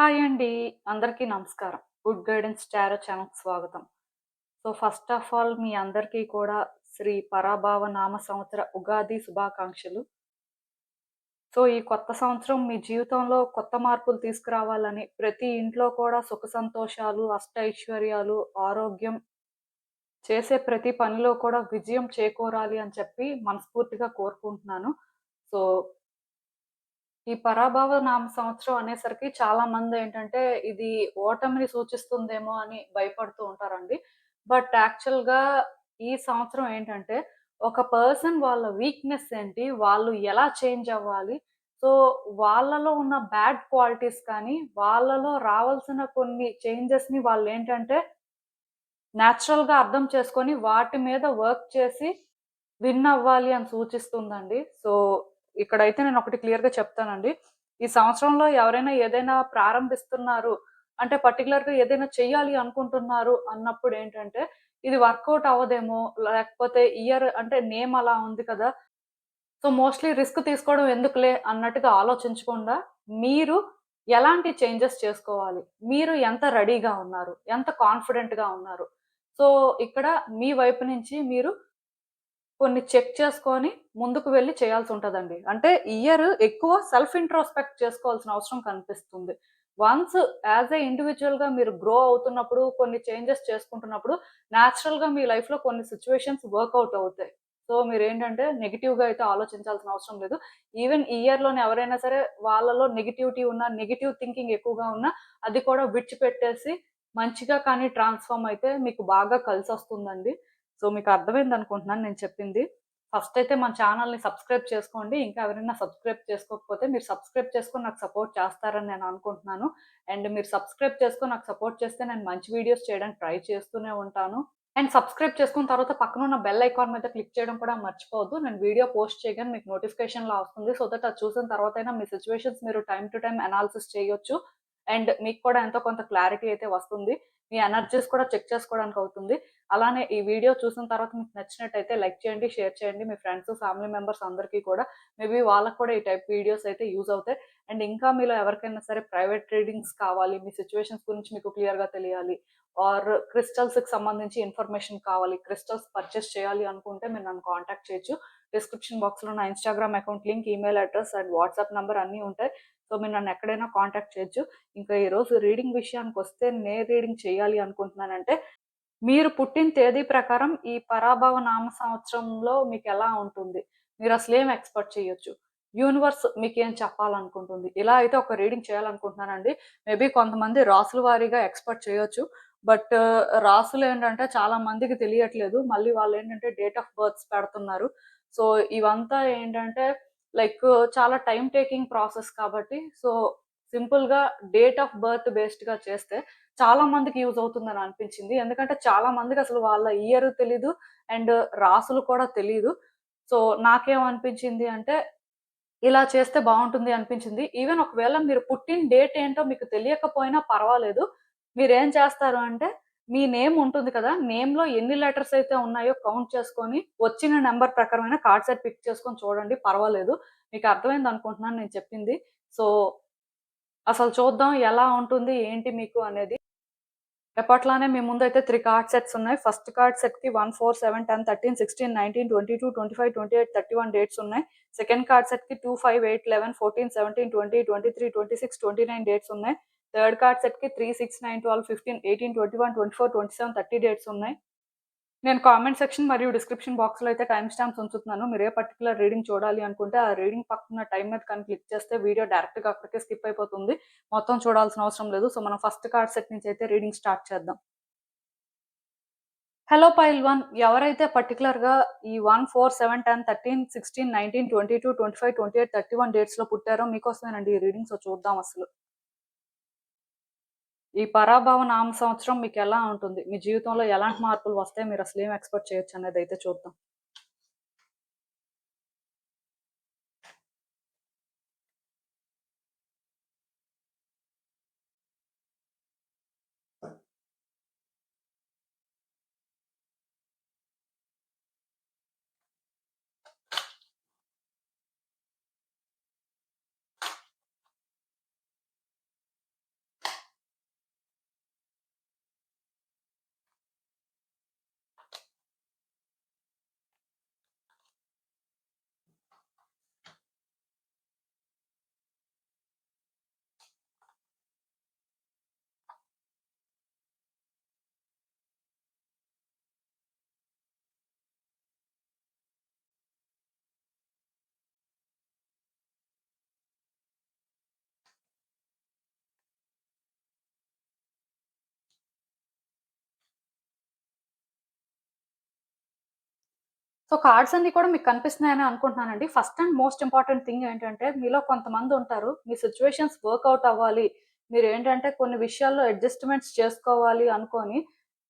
Hi అండి. అందరికీ నమస్కారం. గుడ్ గైడెన్స్ టారో ఛానల్‌కి స్వాగతం. ఫస్ట్ ఆఫ్ ఆల్ మీ అందరికీ కూడా శ్రీ పరాభావ నామ సంవత్సర ఉగాది శుభాకాంక్షలు. ఈ కొత్త సంవత్సరం మీ జీవితంలో కొత్త మార్పులు తీసుకురావాలని, ప్రతి ఇంట్లో కూడా సుఖ సంతోషాలు, అష్టైశ్వర్యాలు, ఆరోగ్యం, చేసే ప్రతి పనిలో కూడా విజయం చేకూరాలి అని చెప్పి మనస్ఫూర్తిగా కోరుకుంటున్నాను. సో ఈ పరాభవ నామ సంవత్సరం అనేసరికి చాలా మందేంటంటే, ఇది ఓటమిని సూచిస్తుందేమో అని భయపడుతూ ఉంటారండి. బట్ యాక్చువల్‌గా ఈ సంవత్సరం ఏంటంటే, ఒక పర్సన్ వాళ్ళ వీక్‌నెస్ ఏంటి? వాళ్ళు ఎలా చేంజ్ అవ్వాలి? సో, వాళ్ళలో ఉన్న బ్యాడ్ క్వాలిటీస్ కానీ, వాళ్ళలో రావాల్సిన కొన్ని చేంజెస్‌ని వాళ్ళేంటంటే, నేచురల్‌గా అర్థం చేసుకొని, వాటి మీద వర్క్ చేసి విన్ అవ్వాలి అని సూచిస్తుందండి. ఇక్కడైతే నేనొకటి క్లియర్‌గా చెప్తానండి. ఈ సంవత్సరంలో ఎవరైనా ఏదైనా ప్రారంభిస్తున్నారు అంటే పర్టిక్యులర్‌గా ఏదైనా చెయ్యాలి అనుకుంటున్నారు అన్నప్పుడేంటంటే, ఇది వర్కౌట్ అవ్వదేమో, లేకపోతే ఇయర్ అంటే నేమ్ అలా ఉంది కదా! మోస్ట్‌లీ రిస్క్ తీసుకోవడం ఎందుకులే అన్నట్టుగా ఆలోచించకుండా, మీరు ఎలాంటి చేంజెస్ చేసుకోవాలి? మీరు ఎంత రెడీగా ఉన్నారు? ఎంత కాన్ఫిడెంట్‌గా ఉన్నారు? సో, ఇక్కడ మీ వైపు నుంచి మీరు కొన్ని చెక్ చేసుకొని ముందుకు వెళ్లి చేయాల్సుంటదండి. అంటే ఇయర్ ఎక్కువ సెల్ఫ్ ఇంట్రోస్పెక్ట్ చేసుకోవాల్సిన అవసరం కనిపిస్తుంది. వన్స్ యాస్ ఎ ఇండివిడ్యుయల్‌గా మీరు గ్రో అవుతున్నప్పుడు, కొన్ని చేంజెస్ చేసుకుంటున్నప్పుడు, నేచురల్‌గా మీ లైఫ్‌లో కొన్ని సిట్యుయేషన్స్ వర్కౌట్ అవుతాయి. మీరేంటంటే నెగెటివ్‌గా అయితే ఆలోచించాల్సిన అవసరం లేదు. ఈవెన్ ఈ ఇయర్‌లోనే ఎవరైనా సరే వాళ్ళలో నెగటివిటీ ఉన్నా, నెగెటివ్ థింకింగ్ ఎక్కువగా ఉన్నా, అది కూడా విడిచిపెట్టేసి మంచిగా కానీ ట్రాన్స్‌ఫార్మ్ అయితే మీకు బాగా కలిసొస్తుందండి. మీకు అర్థమైందనుకుంటున్నాను నేను చెప్పింది. ఫస్ట్ అయితే మన ఛానెల్‌ని సబ్స్క్రైబ్ చేసుకోండి. ఇంకా ఎవరైనా సబ్స్క్రైబ్ చేసుకోకపోతే మీరు సబ్స్క్రైబ్ చేసుకొని నాకు సపోర్ట్ చేస్తారని నేను అనుకుంటున్నాను. అండ్ మీరు సబ్స్క్రైబ్ చేసుకొని నాకు సపోర్ట్ చేస్తే నేను మంచి వీడియోస్ చేయడానికి ట్రై చేస్తూనే ఉంటాను. అండ్ సబ్స్క్రైబ్ చేసుకున్న తర్వాత పక్కనున్న బెల్ ఐకాన్ మీద క్లిక్ చేయడం కూడా మర్చిపోవద్దు. నేను వీడియో పోస్ట్ చేయగానే మీకు నోటిఫికేషన్‌లా వస్తుంది. దట్ అది చూసిన తర్వాతైనా మీ సిట్యుయేషన్స్ మీరు టైమ్ టు టైమ్ అనాలిసిస్ చేయొచ్చు. అండ్ మీకు కూడా ఎంతో కొంత క్లారిటీ అయితే వస్తుంది. మీ ఎనర్జీస్ కూడా చెక్ చేసుకోవడానికి అవుతుంది. అలానే ఈ వీడియో చూసిన తర్వాత మీకు నచ్చినట్టయితే లైక్ చేయండి, షేర్ చేయండి. మీ ఫ్రెండ్స్, ఫ్యామిలీ మెంబర్స్ అందరికీ కూడా మేబీ వాళ్ళకి కూడా ఈ టైప్ వీడియోస్ అయితే యూజ్ అవుతాయి. అండ్ ఇంకా మీలో ఎవరికైనా సరే ప్రైవేట్ రీడింగ్స్ కావాలి, మీ సిట్యుయేషన్స్ గురించి మీకు క్లియర్‌గా తెలియాలి ఆర్ క్రిస్టల్స్‌కి సంబంధించి ఇన్ఫర్మేషన్ కావాలి, క్రిస్టల్స్ పర్చేస్ చేయాలి అనుకుంటే మీరు నన్ను కాంటాక్ట్ చేయొచ్చు. డిస్క్రిప్షన్ బాక్స్‌లో నా Instagram account link, email address and WhatsApp number అన్నీ ఉంటాయి. మీరు నన్ను ఎక్కడైనా కాంటాక్ట్ చేయొచ్చు. ఇంకా ఈరోజు రీడింగ్ విషయానికొస్తే నేను రీడింగ్ చేయాలి అనుకుంటున్నానంటే, మీరు పుట్టిన తేదీ ప్రకారం ఈ పరాభవ నామ సంవత్సరంలో మీకెలా ఉంటుంది? మీరసలేం ఎక్స్‌పెక్ట్ చేయొచ్చు? యూనివర్స్ మీకేం చెప్పాలనుకుంటుంది? ఇలా అయితే ఒక రీడింగ్ చేయాలనుకుంటున్నానండి. మేబీ కొంతమంది రాసుల వారీగా ఎక్స్‌పెక్ట్ చేయొచ్చు. బట్ రాసులేంటంటే చాలా మందికి తెలియట్లేదు. మళ్ళీ వాళ్ళేంటంటే డేట్ ఆఫ్ బర్త్స్ పెడుతున్నారు. సో, ఇవంతా ఏంటంటే లైక్ చాలా టైమ్ టేకింగ్ ప్రాసెస్ కాబట్టి సింపుల్‌గా డేట్ ఆఫ్ బర్త్ బేస్డ్‌గా చేస్తే చాలా మందికి యూజ్ అవుతుందని అనిపించింది. ఎందుకంటే చాలా మందికసలు వాళ్ళ ఇయర్ తెలీదు. అండ్ రాసులు కూడా తెలీదు. సో, నాకేమనిపించింది అంటే ఇలా చేస్తే బావుంటుంది అనిపించింది. ఈవెన్ ఒకవేళ మీరు పుట్టిన డేట్ ఏంటో మీకు తెలియకపోయినా పర్వాలేదు. మీరేం చేస్తారు అంటే మీ నేమ్ ఉంటుంది కదా! నేమ్‌లో ఎన్ని లెటర్స్ అయితే ఉన్నాయో కౌంట్ చేసుకొని వచ్చిన నంబర్ ప్రకారమైన కార్డ్ సెట్ పిక్ చేసుకొని చూడండి పర్వాలేదు. మీకు అర్థమైందనుకుంటున్నాను నేను చెప్పింది. సో, అసలు చూద్దాం ఎలా ఉంటుంది ఏంటి మీకు అనేది. ఎప్పట్లానే మీ ముందైతే 3 కార్డ్ సెట్స్ ఉన్నాయి. ఫస్ట్ కార్డ్ సెట్‌కి 1, 4, 7, 10, 13, 16, 19, 22, 25, 28, 31 డేట్స్ ఉన్నాయి. సెకండ్ కార్డ్ సెట్‌కి 2, 5, 8, 11, 14, 17, 20, 23, 26, 29 డేట్స్ ఉన్నాయి. థర్డ్ కార్డ్ సెట్‌కి 3, 6, 9, 12, 15, 18, 21, 24, 27, 30 డేట్స్ ఉన్నాయి. నేను కామెంట్ సెక్షన్ మరియు డిస్క్రిప్షన్ బాక్స్‌లో అయితే టైమ్ స్టాంప్స్ ఉంచుతున్నాను. మీరు ఏ పర్టిక్యులర్ రీడింగ్ చూడాలి అనుకుంటే, ఆ రీడింగ్ పక్కన టైమ్ మీద కానీ క్లిక్ చేస్తే వీడియో డైరెక్ట్‌గా అక్కడికే స్కిప్ అయిపోతుంది. మొత్తం చూడాల్సిన అవసరం లేదు. మనం ఫస్ట్ కార్డ్ సెట్ నుంచి అయితే రీడింగ్ స్టార్ట్ చేద్దాం. హలో పైల్ 1 ఎవరైతే పర్టిక్యులర్‌గా ఈ 1, 4, 7, 10, 13, 16, 19, 22, 25, 28, 31 డేట్స్‌లో పుట్టారో మీకోసమేనండి ఈ రీడింగ్. చూద్దాం అసలు. ఈ పరాభవ నామ సంవత్సరం మీకెలా ఉంటుంది? మీ జీవితంలో ఎలాంటి మార్పులు వస్తాయి? మీరసలేం ఎక్స్‌పెక్ట్ చేయొచ్చనేదైతే చూద్దాం. సో కార్డ్స్ అన్నీ కూడా మీకు కనిపిస్తున్నాయని అనుకుంటున్నానండి. First and most important thing ఏంటంటే, మీలో కొంతమంది ఉంటారు. మీ సిట్యుయేషన్స్ వర్కౌట్ అవ్వాలి. మీరేంటంటే కొన్ని విషయాల్లో అడ్జస్ట్‌మెంట్స్ చేసుకోవాలి అనుకోని,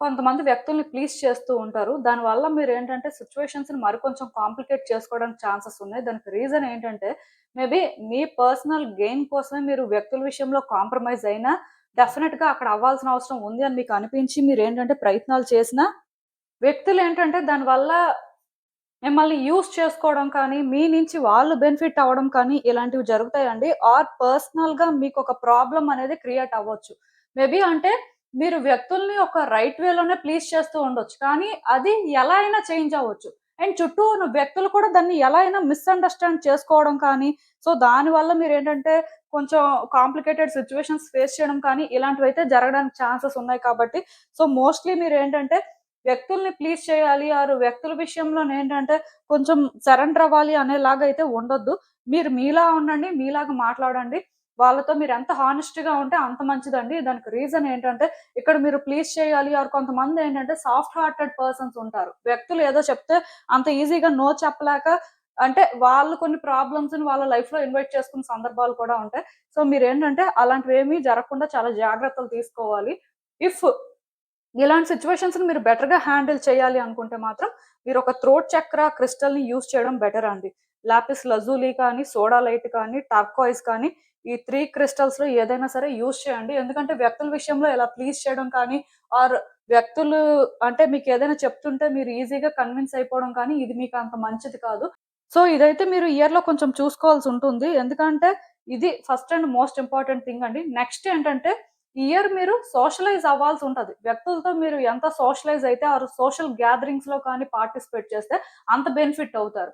కొంతమంది వ్యక్తుల్ని ప్లీజ్ చేస్తూ ఉంటారు. దానివల్ల మీరేంటంటే సిట్యుయేషన్స్‌ని మరికొంచెం కాంప్లికేట్ చేసుకోవడానికి ఛాన్సెస్ ఉన్నాయి. దానికి రీజన్ ఏంటంటే, మేబీ మీ పర్సనల్ గెయిన్ కోసమే మీరు వ్యక్తుల విషయంలో కాంప్రమైజ్ అయినా, డెఫినిట్‌గా అక్కడ అవ్వాల్సిన అవసరం ఉంది అని మీకు అనిపించి మీరేంటంటే ప్రయత్నాలు చేసినా, వ్యక్తులేంటంటే దానివల్ల మిమ్మల్ని యూజ్ చేసుకోవడం కానీ, మీ నుంచి వాళ్ళు బెనిఫిట్ అవ్వడం కానీ ఇలాంటివి జరుగుతాయండి. ఆర్ పర్సనల్‌గా మీకొక ప్రాబ్లమ్ అనేది క్రియేట్ అవ్వచ్చు. మేబీ అంటే మీరు వ్యక్తుల్ని ఒక రైట్ వేలోనే ప్లీజ్ చేస్తూ ఉండొచ్చు. కానీ అది ఎలా అయినా చేంజ్ అవ్వచ్చు. అండ్ చుట్టూ ఉన్న వ్యక్తులు కూడా దాన్ని ఎలా అయినా మిస్‌అండర్‌స్టాండ్ చేసుకోవడం కానీ, సో దానివల్ల మీరేంటంటే కొంచెం కాంప్లికేటెడ్ సిట్యుయేషన్స్ ఫేస్ చేయడం కానీ ఇలాంటివైతే జరగడానికి ఛాన్సెస్ ఉన్నాయి కాబట్టి, సో మోస్ట్‌లీ మీరేంటంటే వ్యక్తుల్ని ప్లీజ్ చేయాలి. ఆరు వ్యక్తుల విషయంలోనేంటంటే కొంచెం సరెండర్ అవ్వాలి అనేలాగా అయితే ఉండొద్దు. మీరు మీలా ఉండండి. మీలాగా మాట్లాడండి. వాళ్ళతో మీరెంత హానెస్ట్‌గా ఉంటే అంత మంచిదండి. దానికి రీజన్ ఏంటంటే ఇక్కడ మీరు ప్లీజ్ చేయాలి ఆర్ కొంతమందేంటంటే సాఫ్ట్ హార్టెడ్ పర్సన్స్ ఉంటారు. వ్యక్తులు ఏదో చెప్తే అంత ఈజీగా నో చెప్పలేక అంటే వాళ్ళు కొన్ని ప్రాబ్లమ్స్‌ని వాళ్ళ లైఫ్‌లో ఇన్వైట్ చేసుకున్న సందర్భాలు కూడా ఉంటాయి. సో మీరేంటంటే అలాంటివేమీ జరగకుండా చాలా జాగ్రత్తలు తీసుకోవాలి. ఇఫ్ ఇలాంటి సిట్యుయేషన్స్‌ని మీరు బెటర్‌గా హ్యాండిల్ చేయాలి అనుకుంటే మాత్రం, మీరొక థ్రోట్ చక్ర క్రిస్టల్‌ని యూజ్ చేయడం బెటర్ అండి. లాపిస్ లజూలి కానీ, సోడా లైట్ కానీ, టర్కాయిస్ కానీ, ఈ 3 క్రిస్టల్స్‌లో ఏదైనా సరే యూజ్ చేయండి. ఎందుకంటే వ్యక్తుల విషయంలో ఇలా ప్లీజ్ చేయడం కానీ, ఆర్ వ్యక్తులు అంటే మీకేదైనా చెప్తుంటే మీరు ఈజీగా కన్విన్స్ అయిపోవడం కానీ, ఇది మీకు అంత మంచిది కాదు. సో, ఇదైతే మీరు ఇయర్‌లో కొంచెం చూసుకోవాల్సుంటుంది. ఎందుకంటే, ఇది first and most important thing అండి. నెక్స్ట్ ఏంటంటే ఇయర్ మీరు సోషలైజ్ అవ్వాల్సుంటది. వ్యక్తులతో మీరు ఎంత సోషలైజ్ అయితే ఆర్ సోషల్ గ్యాదరింగ్స్‌లో కానీ పార్టిసిపేట్ చేస్తే అంత బెనిఫిట్ అవుతారు.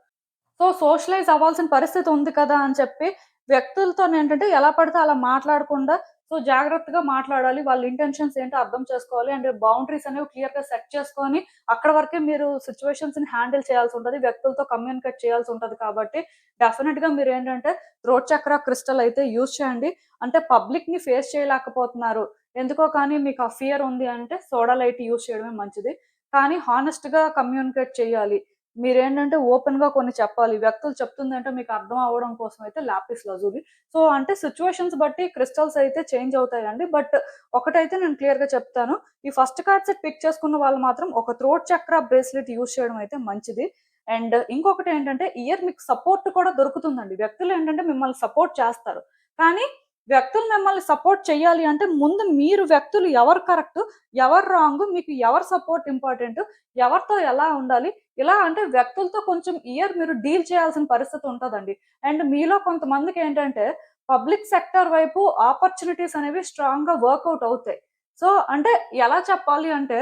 సో, సోషలైజ్ అవ్వాల్సిన పరిస్థితి ఉంది కదా అని చెప్పి, వ్యక్తులతోనేంటంటే ఎలా పడితే అలా మాట్లాడకుండా, సో, జాగ్రత్తగా మాట్లాడాలి. వాళ్ళ ఇంటెన్షన్స్ ఏంటో అర్థం చేసుకోవాలి. అండ్ బౌండరీస్ అనేవి క్లియర్‌గా సెట్ చేసుకొని, అక్కడి వరకే మీరు సిట్యుయేషన్స్‌ని హ్యాండిల్ చేయాల్సుంటది. వ్యక్తులతో కమ్యూనికేట్ చేయాల్సుంటది కాబట్టి, డెఫినిట్‌గా మీరేంటంటే థ్రోట్ చక్ర క్రిస్టల్ అయితే యూజ్ చేయండి. అంటే పబ్లిక్‌ని ఫేస్ చేయలేకపోతున్నారు. ఎందుకో కానీ మీకు ఆ ఫియర్ ఉంది అంటే సోడా లైట్ యూజ్ చేయడమే మంచిది. కానీ హానెస్ట్‌గా కమ్యూనికేట్ చేయాలి. మీరేంటంటే ఓపెన్‌గా కొన్ని చెప్పాలి. వ్యక్తులు చెప్తుందంటే మీకు అర్థం అవ్వడం కోసం అయితే లాపిస్ లజూలి. సో, అంటే సిట్యుయేషన్స్ బట్టి క్రిస్టల్స్ అయితే చేంజ్ అవుతాయండి. బట్ ఒకటైతే నేను క్లియర్‌గా చెప్తాను. ఈ ఫస్ట్ కార్డ్ సెట్ పిక్ చేసుకున్న వాళ్ళు మాత్రం ఒక థ్రోట్ చక్ర బ్రేస్లెట్ యూజ్ చేయడం అయితే మంచిది. అండ్ ఇంకొకటేంటంటే ఇయర్ మీకు సపోర్ట్ కూడా దొరుకుతుందండి. వ్యక్తులేంటంటే మిమ్మల్ని సపోర్ట్ చేస్తారు. కానీ వ్యక్తులు మిమ్మల్ని సపోర్ట్ చెయ్యాలి అంటే ముందు మీరు వ్యక్తులు ఎవరు కరెక్ట్, ఎవరు రాంగ్, మీకు ఎవరు సపోర్ట్ ఇంపార్టెంట్, ఎవరితో ఎలా ఉండాలి, ఇలా అంటే వ్యక్తులతో కొంచెం ఇయర్ మీరు డీల్ చేయాల్సిన పరిస్థితి ఉంటదండి. అండ్ మీలో కొంతమందికేంటంటే పబ్లిక్ సెక్టార్ వైపు ఆపర్చునిటీస్ అనేవి స్ట్రాంగ్‌గా వర్కౌట్ అవుతాయి. సో, అంటే ఎలా చెప్పాలి అంటే,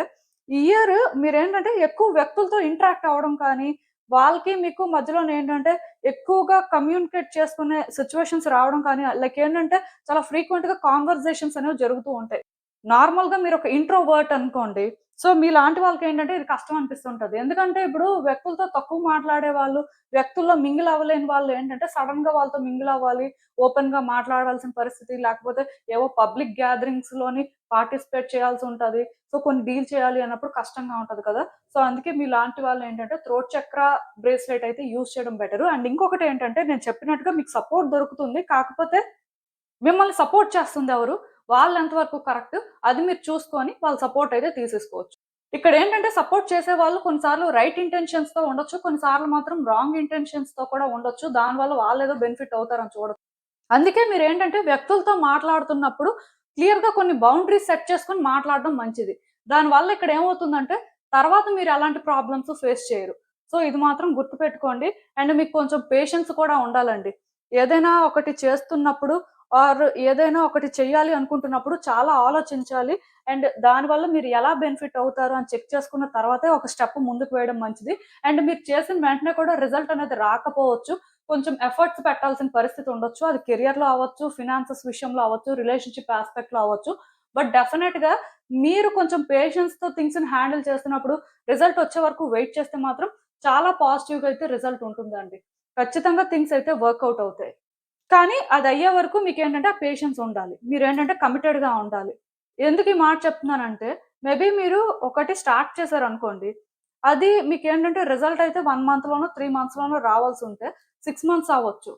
ఈ ఇయర్ మీరేంటంటే ఎక్కువ వ్యక్తులతో ఇంటరాక్ట్ అవ్వడం కానీ, వాళ్ళకి మీకు మధ్యలోనేంటంటే ఎక్కువగా కమ్యూనికేట్ చేసుకునే సిట్యుయేషన్స్ రావడం కానీ, లైక్ ఏంటంటే చాలా ఫ్రీక్వెంట్‌గా కాన్వర్జేషన్స్ అనేవి జరుగుతూ ఉంటాయి. నార్మల్‌గా మీరొక ఇంట్రోవర్ట్ అనుకోండి. సో, మీలాంటి వాళ్ళకేంటంటే ఇది కష్టం అనిపిస్తుంటది. ఎందుకంటే ఇప్పుడు వ్యక్తులతో తక్కువ మాట్లాడే వాళ్ళు, వ్యక్తుల్లో మింగిల్ అవ్వలేని వాళ్ళేంటంటే సడెన్‌గా వాళ్ళతో మింగిల్ అవ్వాలి, ఓపెన్‌గా మాట్లాడాల్సిన పరిస్థితి, లేకపోతే ఏవో పబ్లిక్ గ్యాదరింగ్స్‌లోని పార్టిసిపేట్ చేయాల్సుంటది. సో, కొన్ని డీల్ చేయాలి అన్నప్పుడు కష్టంగా ఉంటది కదా! సో, అందుకే మీలాంటి వాళ్ళేంటంటే థ్రోట్ చక్ర బ్రేస్లెట్ అయితే యూజ్ చేయడం బెటరు. అండ్ ఇంకొకటేంటంటే నేను చెప్పినట్టుగా మీకు సపోర్ట్ దొరుకుతుంది. కాకపోతే మిమ్మల్ని సపోర్ట్ చేస్తుందెవరు? వాళ్ళెంత వరకు కరెక్ట్, అది మీరు చూసుకొని వాళ్ళ సపోర్ట్ అయితే తీసేసుకోవచ్చు. ఇక్కడేంటంటే సపోర్ట్ చేసేవాళ్ళు కొన్నిసార్లు రైట్ ఇంటెన్షన్స్‌తో ఉండొచ్చు. కొన్నిసార్లు మాత్రం రాంగ్ ఇంటెన్షన్స్‌తో కూడా ఉండొచ్చు. దానివల్ల వాళ్ళేదో బెనిఫిట్ అవుతారని చూడొచ్చు. అందుకే మీరేంటంటే వ్యక్తులతో మాట్లాడుతున్నప్పుడు క్లియర్‌గా కొన్ని బౌండరీస్ సెట్ చేసుకొని మాట్లాడడం మంచిది. దానివల్ల ఇక్కడ ఏమవుతుందంటే తర్వాత మీరు ఎలాంటి ప్రాబ్లమ్స్ ఫేస్ చేయరు. సో, ఇది మాత్రం గుర్తుపెట్టుకోండి. అండ్ మీకు కొంచెం పేషెన్స్ కూడా ఉండాలండి. ఏదైనా ఒకటి చేస్తున్నప్పుడు ఆర్ ఏదైనా ఒకటి చేయాలి అనుకుంటున్నప్పుడు చాలా ఆలోచించాలి. అండ్ దానివల్ల మీరు ఎలా బెనిఫిట్ అవుతారు అని చెక్ చేసుకున్న తర్వాతే ఒక స్టెప్ ముందుకు వేయడం మంచిది. అండ్ మీరు చేసిన వెంటనే కూడా రిజల్ట్ అనేది రాకపోవచ్చు. కొంచెం ఎఫర్ట్స్ పెట్టాల్సిన పరిస్థితి ఉండొచ్చు. అది కెరియర్‌లో అవ్వచ్చు, ఫినాన్సెస్ విషయంలో అవ్వచ్చు, రిలేషన్‌షిప్ యాస్పెక్ట్‌లో అవ్వచ్చు. బట్ డెఫినెట్‌గా మీరు కొంచెం పేషెన్స్‌తో థింగ్స్‌ని హ్యాండిల్ చేస్తున్నప్పుడు రిజల్ట్ వచ్చే వరకు వెయిట్ చేస్తే మాత్రం చాలా పాజిటివ్‌గా అయితే రిజల్ట్ ఉంటుందండి. ఖచ్చితంగా థింగ్స్ అయితే వర్కౌట్ అవుతాయి. కానీ అదయ్యే వరకు మీకేంటంటే ఆ పేషెన్స్ ఉండాలి. మీరేంటంటే కమిటెడ్‌గా ఉండాలి. ఎందుకు ఈ మాట చెప్తున్నానంటే, మేబీ మీరు ఒకటి స్టార్ట్ చేశారనుకోండి. అది మీకేంటంటే రిజల్ట్ అయితే 1 మంత్‌లోనో, 3 మంత్స్‌లోనో రావాల్సుంటే 6 మంత్స్ అవ్వచ్చు.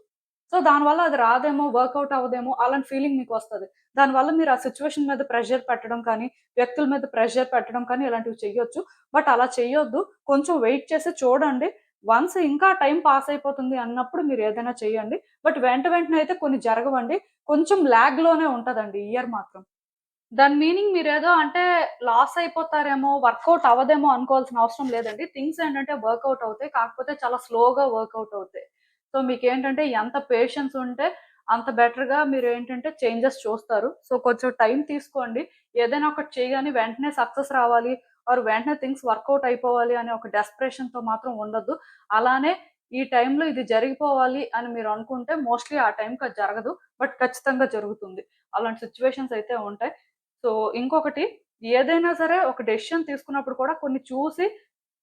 సో, దానివల్ల అది రాదేమో, వర్కౌట్ అవ్వదేమో అలాంటి ఫీలింగ్ మీకొస్తది. దానివల్ల మీరు ఆ సిట్యుయేషన్ మీద ప్రెషర్ పెట్టడం కానీ, వ్యక్తుల మీద ప్రెషర్ పెట్టడం కానీ ఇలాంటివి చెయ్యొచ్చు. బట్ అలా చెయ్యొద్దు. కొంచెం వెయిట్ చేసి చూడండి. వన్స్ ఇంకా టైం పాస్ అయిపోతుంది అన్నప్పుడు మీరేదైనా చేయండి. బట్ వెంటనే అయితే కొన్ని జరగవండి. కొంచెం లాగ్‌లోనే ఉంటదండి ఈ ఇయర్ మాత్రం. దాని మీనింగ్ మీరేదో అంటే లాస్ అయిపోతారేమో, వర్కౌట్ అవ్వదేమో అనుకోవాల్సిన అవసరం లేదండి. థింగ్స్ ఏంటంటే వర్కౌట్ అవుతాయి. కాకపోతే చాలా స్లోగా వర్కౌట్ అవుతాయి. సో, మీకేంటంటే ఎంత పేషెన్స్ ఉంటే అంత బెటర్‌గా మీరేంటంటే చేంజెస్ చూస్తారు. సో, కొంచెం టైం తీసుకోండి. ఏదైనా ఒకటి చేయగానే వెంటనే సక్సెస్ రావాలి ఆర్ వెంటనే థింగ్స్ వర్కౌట్ అయిపోవాలి అనే ఒక డెస్పరేషన్‌తో మాత్రం ఉండొద్దు. అలానే ఈ టైంలో ఇది జరిగిపోవాలి అని మీరు అనుకుంటే మోస్ట్‌లీ ఆ టైంకి అది జరగదు. బట్ ఖచ్చితంగా జరుగుతుంది. అలాంటి సిట్యుయేషన్స్ అయితే ఉంటాయి. సో, ఇంకొకటి ఏదైనా సరే ఒక డెసిషన్ తీసుకున్నప్పుడు కూడా కొన్ని చూసి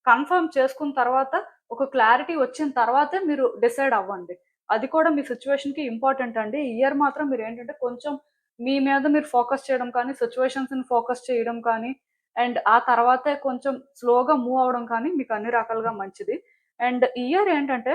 కన్ఫర్మ్ చేసుకున్న తర్వాత, ఒక క్లారిటీ వచ్చిన తర్వాతే మీరు డిసైడ్ అవ్వండి. అది కూడా మీ సిట్యుయేషన్‌కి ఇంపార్టెంట్ అండి. ఈ ఇయర్ మాత్రం మీరేంటంటే కొంచెం మీ మీద మీరు ఫోకస్ చేయడం కానీ, సిట్యుయేషన్స్‌ని ఫోకస్ చేయడం కానీ, అండ్ ఆ తర్వాతే కొంచెం స్లోగా మూవ్ అవ్వడం కానీ మీకు అన్ని రకాలుగా మంచిది. అండ్ ఈ ఇయర్ ఏంటంటే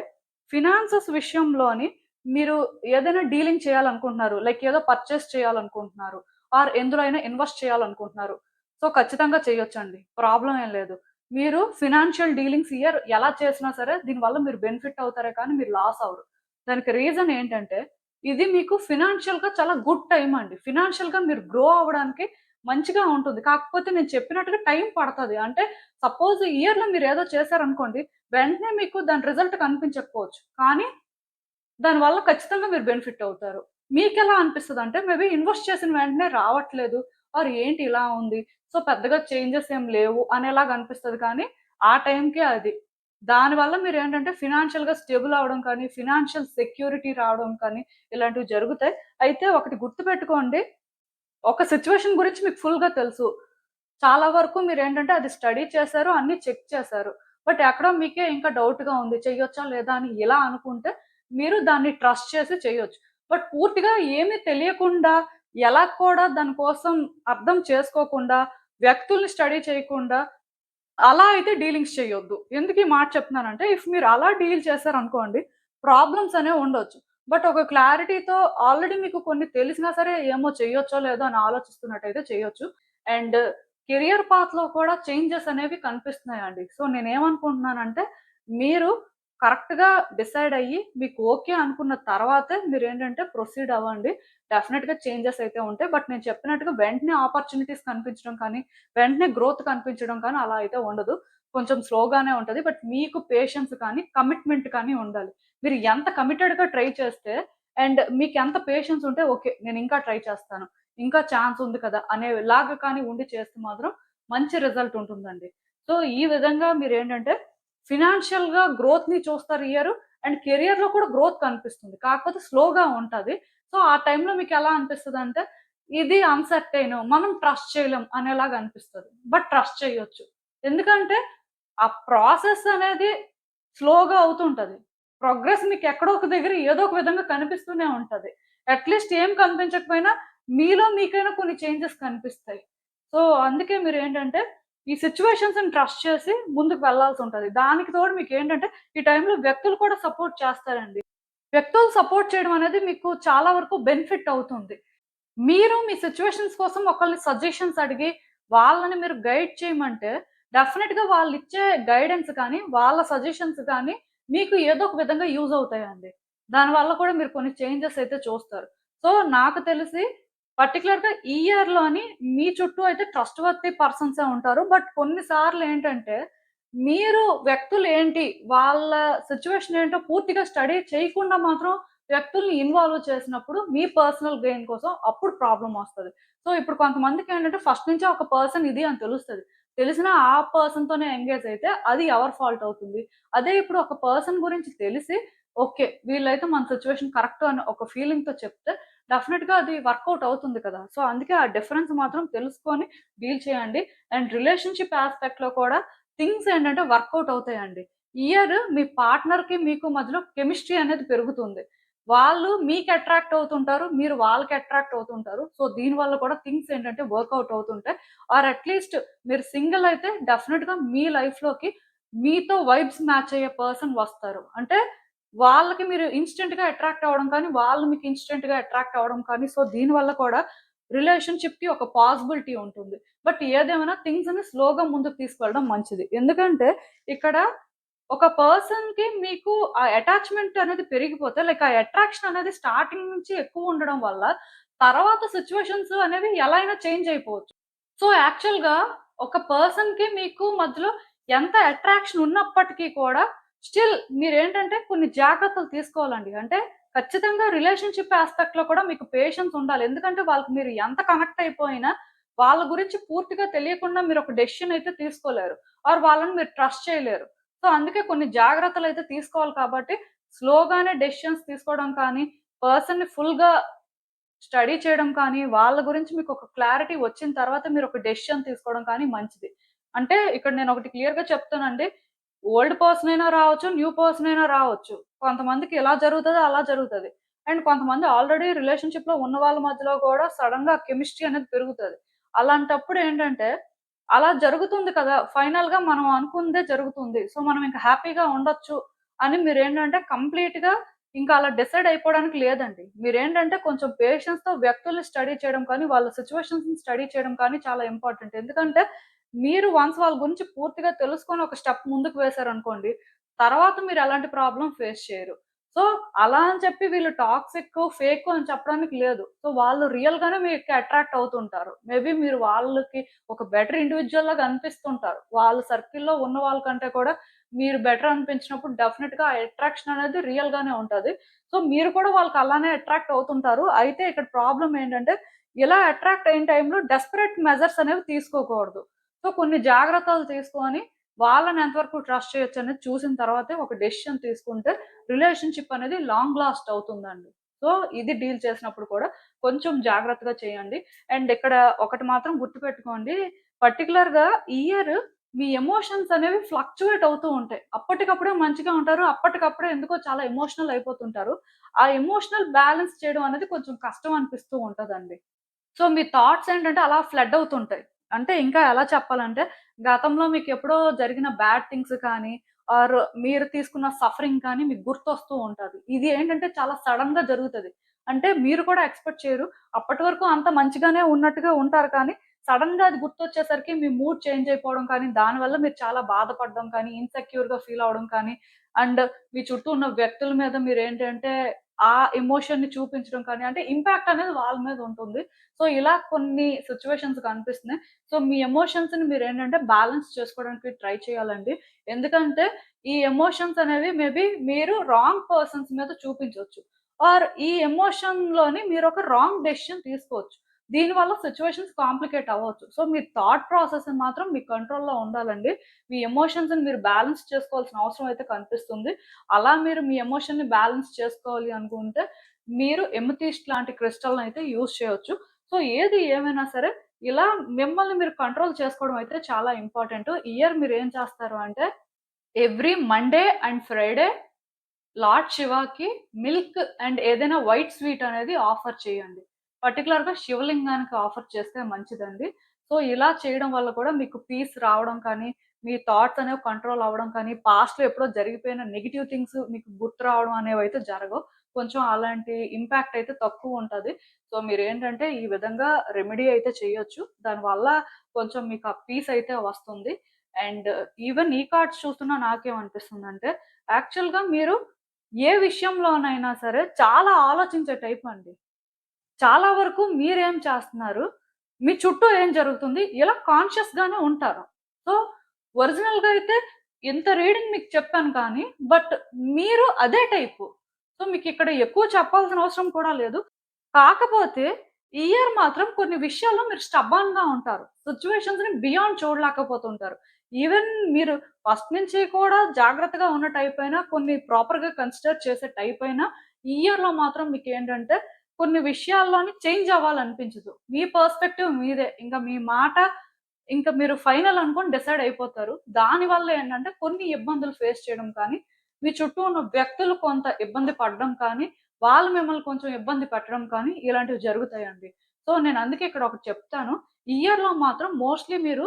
ఫినాన్సెస్ విషయంలోని మీరు ఏదైనా డీలింగ్ చేయాలనుకుంటున్నారు. లైక్ ఏదో పర్చేస్ చేయాలనుకుంటున్నారు. ఆర్ ఎందులో అయినా ఇన్వెస్ట్ చేయాలనుకుంటున్నారు. సో, ఖచ్చితంగా చేయొచ్చండి. ప్రాబ్లమ్ ఏం లేదు. మీరు ఫినాన్షియల్ డీలింగ్స్ ఇయర్ ఎలా చేసినా సరే దీనివల్ల మీరు బెనిఫిట్ అవుతారే కానీ మీరు లాస్ అవ్వరు. దానికి రీజన్ ఏంటంటే ఇది మీకు ఫినాన్షియల్‌గా చాలా గుడ్ టైమ్ అండి. ఫినాన్షియల్‌గా మీరు గ్రో అవ్వడానికి మంచిగా ఉంటుంది. కాకపోతే నేను చెప్పినట్టుగా టైం పడతది. అంటే సపోజ్ ఈ ఇయర్‌లో మీరేదో చేశారనుకోండి, వెంటనే మీకు దాని రిజల్ట్ కనిపించకపోవచ్చు. కానీ దానివల్ల ఖచ్చితంగా మీరు బెనిఫిట్ అవుతారు. మీకెలా అనిపిస్తదంటే మేబీ ఇన్వెస్ట్ చేసిన వెంటనే రావట్లేదు. ఆర్ ఏంటి ఇలా ఉంది. సో, పెద్దగా చేంజెస్ ఏం లేవు అనేలాగా అనిపిస్తది కానీ, ఆ టైంకే అది. దానివల్ల మీరేంటంటే ఫినాన్షియల్‌గా స్టేబుల్ అవ్వడం కానీ, ఫినాన్షియల్ సెక్యూరిటీ రావడం కానీ ఇలాంటివి జరుగుతాయి. అయితే ఒకటి గుర్తుపెట్టుకోండి. ఒక సిట్యుయేషన్ గురించి మీకు ఫుల్‌గా తెలుసు. చాలా వరకు మీరేంటంటే అది స్టడీ చేశారు. అన్నీ చెక్ చేశారు. బట్ ఎక్కడో మీకే ఇంకా డౌట్‌గా ఉంది. చెయ్యొచ్చా? లేదా? అని ఇలా అనుకుంటే మీరు దాన్ని ట్రస్ట్ చేసి చేయొచ్చు. బట్ పూర్తిగా ఏమీ తెలియకుండా, ఎలా కూడా దాని కోసం అర్థం చేసుకోకుండా, వ్యక్తుల్ని స్టడీ చేయకుండా అలా అయితే డీలింగ్స్ చేయొద్దు. ఎందుకు ఈ మాట చెప్తున్నానంటే, మీరు అలా డీల్ చేశారనుకోండి, ప్రాబ్లమ్స్ అనేవి ఉండొచ్చు. బట్ ఒక క్లారిటీతో ఆల్రెడీ మీకు కొన్ని తెలిసినా సరే, ఏమో చేయొచ్చో లేదో అని ఆలోచిస్తున్నట్టయితే చేయొచ్చు. అండ్ కెరియర్ పాత్‌లో కూడా చేంజెస్ అనేవి కనిపిస్తున్నాయండి. సో, నేనేమనుకుంటున్నానంటే, మీరు కరెక్ట్‌గా డిసైడ్ అయ్యి, మీకు ఓకే అనుకున్న తర్వాతే మీరేంటంటే ప్రొసీడ్ అవ్వండి. డెఫినిట్‌గా చేంజెస్ అయితే ఉంటాయి. బట్ నేను చెప్పినట్టుగా వెంటనే ఆపర్చునిటీస్ కనిపించడం కానీ, వెంటనే గ్రోత్ కనిపించడం కానీ అలా అయితే ఉండదు. కొంచెం స్లోగానే ఉంటది. బట్ మీకు పేషెన్స్ కానీ, కమిట్మెంట్ కానీ ఉండాలి. మీరు ఎంత కమిటెడ్‌గా ట్రై చేస్తే అండ్ మీకెంత పేషెన్స్ ఉంటే ఓకే. నేను ఇంకా ట్రై చేస్తాను. ఇంకా ఛాన్స్ ఉంది కదా! అనేలాగా కానీ ఉండి చేస్తే మాత్రం మంచి రిజల్ట్ ఉంటుందండి. సో, ఈ విధంగా మీరేంటంటే ఫినాన్షియల్‌గా గ్రోత్‌ని చూస్తారు ఈ ఇయరు. అండ్ కెరియర్‌లో కూడా గ్రోత్ కనిపిస్తుంది. కాకపోతే స్లోగా ఉంటది. సో, ఆ టైంలో మీకెలా అనిపిస్తదంటే ఇది అన్‌సర్టైన్. మనం ట్రస్ట్ చేయలేం అనేలాగా అనిపిస్తది. బట్ ట్రస్ట్ చేయొచ్చు. ఎందుకంటే, ఆ ప్రాసెస్ అనేది స్లోగా అవుతుంటది. ప్రోగ్రెస్ మీకెక్కడో ఒక దగ్గర ఏదో ఒక విధంగా కనిపిస్తూనే ఉంటది. అట్‌లీస్ట్ ఏం కనిపించకపోయినా మీలో మీకైనా కొన్ని చేంజెస్ కనిపిస్తాయి. సో, అందుకే మీరేంటంటే, ఈ సిట్యుయేషన్స్‌ని ట్రస్ట్ చేసి ముందుకు వెళ్ళాల్సుంటది. దానికి తోడు మీకేంటంటే, ఈ టైంలో వ్యక్తులు కూడా సపోర్ట్ చేస్తారండి. వ్యక్తులు సపోర్ట్ చేయడం అనేది మీకు చాలా వరకు బెనిఫిట్ అవుతుంది. మీరు మీ సిట్యుయేషన్స్ కోసం ఒకళ్ళని సజెషన్స్ అడిగి, వాళ్ళని మీరు గైడ్ చేయమంటే, డెఫినిట్‌గా వాళ్ళిచ్చే గైడెన్స్ కానీ, వాళ్ళ సజెషన్స్ కానీ, మీకు ఏదో ఒక విధంగా యూజ్ అవుతాయండి. దానివల్ల కూడా మీరు కొన్ని చేంజెస్ అయితే చూస్తారు. సో, నాకు తెలిసి పర్టిక్యులర్‌గా ఈ ఇయర్‌లోని మీ చుట్టూ అయితే ట్రస్ట్‌వర్తీ పర్సన్సే ఉంటారు. బట్ కొన్ని సార్లు ఏంటంటే, మీరు వ్యక్తులేంటి, వాళ్ళ సిట్యుయేషన్ ఏంటో పూర్తిగా స్టడీ చేయకుండా మాత్రం వ్యక్తుల్ని ఇన్వాల్వ్ చేసినప్పుడు మీ పర్సనల్ గెయిన్ కోసం అప్పుడు ప్రాబ్లమ్ వస్తది. సో, ఇప్పుడు కొంతమందికేంటంటే ఫస్ట్ నుంచే ఒక పర్సన్ ఇది అని తెలుస్తది. తెలిసినా ఆ పర్సన్‌తోనే ఎంగేజ్ అయితే అది ఎవరి ఫాల్ట్ అవుతుంది. అదే ఇప్పుడు ఒక పర్సన్ గురించి తెలిసి ఓకే. వీళ్ళైతే మన సిట్యుయేషన్ కరెక్ట్ అని ఒక ఫీలింగ్‌తో చెప్తే డెఫినిట్‌గా అది వర్కౌట్ అవుతుంది కదా! సో, అందుకే ఆ డిఫరెన్స్ మాత్రం తెలుసుకొని డీల్ చేయండి. అండ్ రిలేషన్‌షిప్ యాస్పెక్ట్‌లో కూడా థింగ్స్ ఏంటంటే వర్కౌట్ అవుతాయండి. ఇయర్ మీ పార్ట్నర్‌కి మీకు మధ్యలో కెమిస్ట్రీ అనేది పెరుగుతుంది. వాళ్ళు మీకు అట్రాక్ట్ అవుతుంటారు. మీరు వాళ్ళకి అట్రాక్ట్ అవుతుంటారు. సో, దీనివల్ల కూడా థింగ్స్ ఏంటంటే వర్కౌట్ అవుతుంటాయి. ఆర్ అట్‌లీస్ట్ మీరు సింగిల్ అయితే డెఫినిట్‌గా మీ లైఫ్‌లోకి మీతో వైబ్స్ మ్యాచ్ అయ్యే పర్సన్ వస్తారు. అంటే వాళ్ళకి మీరు ఇన్‌స్టంట్‌గా అట్రాక్ట్ అవ్వడం కానీ, వాళ్ళు మీకు ఇన్‌స్టంట్‌గా అట్రాక్ట్ అవ్వడం కానీ, సో దీనివల్ల కూడా రిలేషన్‌షిప్‌కి ఒక పాసిబిలిటీ ఉంటుంది. బట్ ఏదేమైనా థింగ్స్‌ని స్లోగా ముందుకు తీసుకెళ్ళడం మంచిది. ఎందుకంటే ఇక్కడ ఒక పర్సన్‌కి మీకు ఆ అటాచ్‌మెంట్ అనేది పెరిగిపోతే లైక్ ఆ అట్రాక్షన్ అనేది స్టార్టింగ్ నుంచి ఎక్కువ ఉండడం వల్ల తర్వాత సిట్యుయేషన్స్ అనేవి ఎలా అయినా చేంజ్ అయిపోవచ్చు. సో, యాక్చువల్‌గా ఒక పర్సన్‌కి మీకు మధ్యలో ఎంత అట్రాక్షన్ ఉన్నప్పటికీ కూడా స్టిల్ మీరేంటంటే కొన్ని జాగ్రత్తలు తీసుకోవాలండి. అంటే ఖచ్చితంగా రిలేషన్‌షిప్ యాస్పెక్ట్‌లో కూడా మీకు పేషెన్స్ ఉండాలి. ఎందుకంటే వాళ్ళకి మీరు ఎంత కనెక్ట్ అయిపోయినా వాళ్ళ గురించి పూర్తిగా తెలియకుండా మీరొక డెసిషన్ అయితే తీసుకోలేరు. ఆర్ వాళ్ళని మీరు ట్రస్ట్ చేయలేరు. సో, అందుకే కొన్ని జాగ్రత్తలైతే తీసుకోవాలి కాబట్టి స్లోగానే డెసిషన్స్ తీసుకోవడం కానీ, పర్సన్‌ని ఫుల్‌గా స్టడీ చేయడం కానీ, వాళ్ళ గురించి మీకొక క్లారిటీ వచ్చిన తర్వాత మీరొక డెసిషన్ తీసుకోవడం కానీ మంచిది. అంటే ఇక్కడ నేనొకటి క్లియర్‌గా చెప్తానండి. ఓల్డ్ పర్సన్ అయినా రావచ్చు, న్యూ పర్సన్ అయినా రావచ్చు. కొంతమందికి ఎలా జరుగుతదో అలా జరుగుతది. అండ్ కొంతమంది ఆల్రెడీ రిలేషన్‌షిప్‌లో ఉన్న వాళ్ళ మధ్యలో కూడా సడెన్‌గా కెమిస్ట్రీ అనేది పెరుగుతది. అలాంటప్పుడు ఏంటంటే, అలా జరుగుతుంది కదా! ఫైనల్‌గా మనం అనుకుందే జరుగుతుంది. సో, మనం ఇంక హ్యాపీగా ఉండొచ్చు అని మీరేంటంటే కంప్లీట్‌గా ఇంకా అలా డిసైడ్ అయిపోవడానికి లేదండి. మీరేంటంటే కొంచెం పేషెన్స్‌తో వ్యక్తుల్ని స్టడీ చేయడం కానీ, వాళ్ళ సిట్యుయేషన్స్‌ని స్టడీ చేయడం కానీ చాలా ఇంపార్టెంట్. ఎందుకంటే మీరు వన్స్ వాళ్ళ గురించి పూర్తిగా తెలుసుకొని ఒక స్టెప్ ముందుకు వేశారనుకోండి, తర్వాత మీరు ఎలాంటి ప్రాబ్లమ్ ఫేస్ చేయరు. సో, అలా అని చెప్పి వీళ్ళు టాక్సిక్కు, ఫేకు అని చెప్పడానికి లేదు. సో, వాళ్ళు రియల్‌గానే మీకు అట్రాక్ట్ అవుతుంటారు. మేబీ మీరు వాళ్ళకి ఒక బెటర్ ఇండివిడ్యువల్ లాగా అనిపిస్తుంటారు. వాళ్ళ సర్కిల్‌లో ఉన్న వాళ్ళకంటే కూడా మీరు బెటర్ అనిపించినప్పుడు డెఫినిట్‌గా ఆ అట్రాక్షన్ అనేది రియల్‌గానే ఉంటది. సో, మీరు కూడా వాళ్ళకి అలానే అట్రాక్ట్ అవుతుంటారు. అయితే ఇక్కడ ప్రాబ్లమ్ ఏంటంటే, ఇలా అట్రాక్ట్ అయిన టైంలో డెస్పరేట్ మెజర్స్ అనేవి తీసుకోకూడదు. సో, కొన్ని జాగ్రత్తలు తీసుకొని వాళ్ళని ఎంతవరకు ట్రస్ట్ చేయొచ్చనేది చూసిన తర్వాతే ఒక డెసిషన్ తీసుకుంటే రిలేషన్‌షిప్ అనేది లాంగ్ లాస్ట్ అవుతుందండి. సో, ఇది డీల్ చేసినప్పుడు కూడా కొంచెం జాగ్రత్తగా చేయండి. అండ్ ఇక్కడ ఒకటి మాత్రం గుర్తుపెట్టుకోండి. పర్టిక్యులర్‌గా ఇయర్ మీ ఎమోషన్స్ అనేవి ఫ్లక్చుయేట్ అవుతూ ఉంటాయి. అప్పటికప్పుడే మంచిగా ఉంటారు. అప్పటికప్పుడే ఎందుకో చాలా ఎమోషనల్ అయిపోతుంటారు. ఆ ఎమోషనల్ బ్యాలెన్స్ చేయడం అనేది కొంచెం కష్టం అనిపిస్తూ ఉంటదండి. సో, మీ థాట్స్ ఏంటంటే అలా ఫ్లడ్ అవుతుంటాయి. అంటే ఇంకా ఎలా చెప్పాలంటే, గతంలో మీకెప్పుడో జరిగిన బ్యాడ్ థింగ్స్ కానీ, ఆర్ మీరు తీసుకున్న సఫరింగ్ కానీ మీకు గుర్తొస్తూ ఉంటది. ఇది ఏంటంటే చాలా సడెన్‌గా జరుగుతది. అంటే మీరు కూడా ఎక్స్‌పెక్ట్ చేయరు. అప్పటి వరకు అంతా మంచిగానే ఉన్నట్టుగా ఉంటారు కానీ, సడెన్‌గా అది గుర్తొచ్చేసరికి మీ మూడ్ చేంజ్ అయిపోవడం కానీ, దానివల్ల మీరు చాలా బాధపడడం కానీ, ఇన్‌సెక్యూర్‌గా ఫీల్ అవ్వడం కానీ, అండ్ మీ చుట్టూ ఉన్న వ్యక్తుల మీద మీరేంటంటే, ఆ ఎమోషన్‌ని చూపించడం కానీ, అంటే ఇంపాక్ట్ అనేది వాళ్ళ మీద ఉంటుంది. సో, ఇలా కొన్ని సిట్యుయేషన్స్ కనిపిస్తున్నాయి. సో, మీ ఎమోషన్స్‌ని మీరేంటంటే బ్యాలెన్స్ చేసుకోవడానికి ట్రై చేయాలండి. ఎందుకంటే, ఈ ఎమోషన్స్ అనేవి మేబీ మీరు రాంగ్ పర్సన్స్ మీద చూపించొచ్చు. ఆర్ ఈ ఎమోషన్‌లోని మీరొక రాంగ్ డెసిషన్ తీసుకోవచ్చు. దీనివల్ల సిట్యుయేషన్స్ కాంప్లికేట్ అవ్వచ్చు. సో, మీ థాట్ ప్రాసెస్ మాత్రం మీ కంట్రోల్‌లో ఉండాలండి. మీ ఎమోషన్స్‌ని మీరు బ్యాలెన్స్ చేసుకోవాల్సిన అవసరం అయితే కనిపిస్తుంది. అలా మీరు మీ ఎమోషన్‌ని బ్యాలెన్స్ చేసుకోవాలి అనుకుంటే, మీరు ఎమెథిస్ట్ లాంటి క్రిస్టల్‌నయితే యూజ్ చేయొచ్చు. సో, ఏది ఏమైనా సరే, ఇలా మిమ్మల్ని మీరు కంట్రోల్ చేసుకోవడం అయితే చాలా ఇంపార్టెంటు. ఇయర్ మీరేం చేస్తారు అంటే, every Monday and Friday lord శివకి మిల్క్ అండ్ ఏదైనా వైట్ స్వీట్ అనేది ఆఫర్ చేయండి. పర్టిక్యులర్‌గా శివలింగానికి ఆఫర్ చేస్తే మంచిదండి. సో, ఇలా చేయడం వల్ల కూడా మీకు పీస్ రావడం కానీ, మీ థాట్స్ అనేవి కంట్రోల్ అవ్వడం కానీ, పాస్ట్‌లో ఎప్పుడో జరిగిపోయిన నెగెటివ్ థింగ్స్ మీకు గుర్తు రావడం అనేవైతే జరగవు. కొంచెం అలాంటి ఇంపాక్ట్ అయితే తక్కువుంటది. సో, మీరేంటంటే ఈ విధంగా రెమెడీ అయితే చేయొచ్చు. దానివల్ల కొంచెం మీకు ఆ పీస్ అయితే వస్తుంది. అండ్ ఈవెన్ ఈ కార్డ్స్ చూస్తున్నా నాకేమనిపిస్తుందంటే, యాక్చువల్‌గా మీరు ఏ విషయంలోనైనా సరే చాలా ఆలోచించే టైపండి. చాలా వరకు మీరేం చేస్తున్నారు? మీ చుట్టూ ఏం జరుగుతుంది? ఇలా కాన్షియస్‌గానే ఉంటారు. సో, ఒరిజినల్‌గా అయితే ఇంత రీడింగ్ మీకు చెప్పాను కానీ, బట్ మీరు అదే టైపు. సో, మీకిక్కడ ఎక్కువ చెప్పాల్సిన అవసరం కూడా లేదు. కాకపోతే ఈ ఇయర్ మాత్రం కొన్ని విషయాల్లో మీరు స్టబాన్‌గా ఉంటారు. సిట్యుయేషన్స్‌ని బియాండ్ చూడలేకపోతుంటారు. ఈవెన్ మీరు ఫస్ట్ నుంచి కూడా జాగ్రత్తగా ఉన్న టైపయినా, కొన్ని ప్రాపర్‌గా కన్సిడర్ చేసే టైపయినా, ఈ ఇయర్‌లో మాత్రం మీకేంటంటే కొన్ని విషయాల్లోని చేంజ్ అవ్వాలనిపించదు. మీ పర్స్‌పెక్టివ్ మీదే. ఇంక మీ మాట ఇంక మీరు ఫైనల్ అనుకోని డిసైడ్ అయిపోతారు. దానివల్ల ఏంటంటే కొన్ని ఇబ్బందులు ఫేస్ చేయడం కానీ, మీ చుట్టూ ఉన్న వ్యక్తులు కొంత ఇబ్బంది పడడం కానీ, వాళ్ళు మిమ్మల్ని కొంచెం ఇబ్బంది పెట్టడం కానీ ఇలాంటివి జరుగుతాయండి. సో, నేను అందుకే ఇక్కడ ఒకటి చెప్తాను. ఈ ఇయర్‌లో మాత్రం మోస్ట్‌లీ మీరు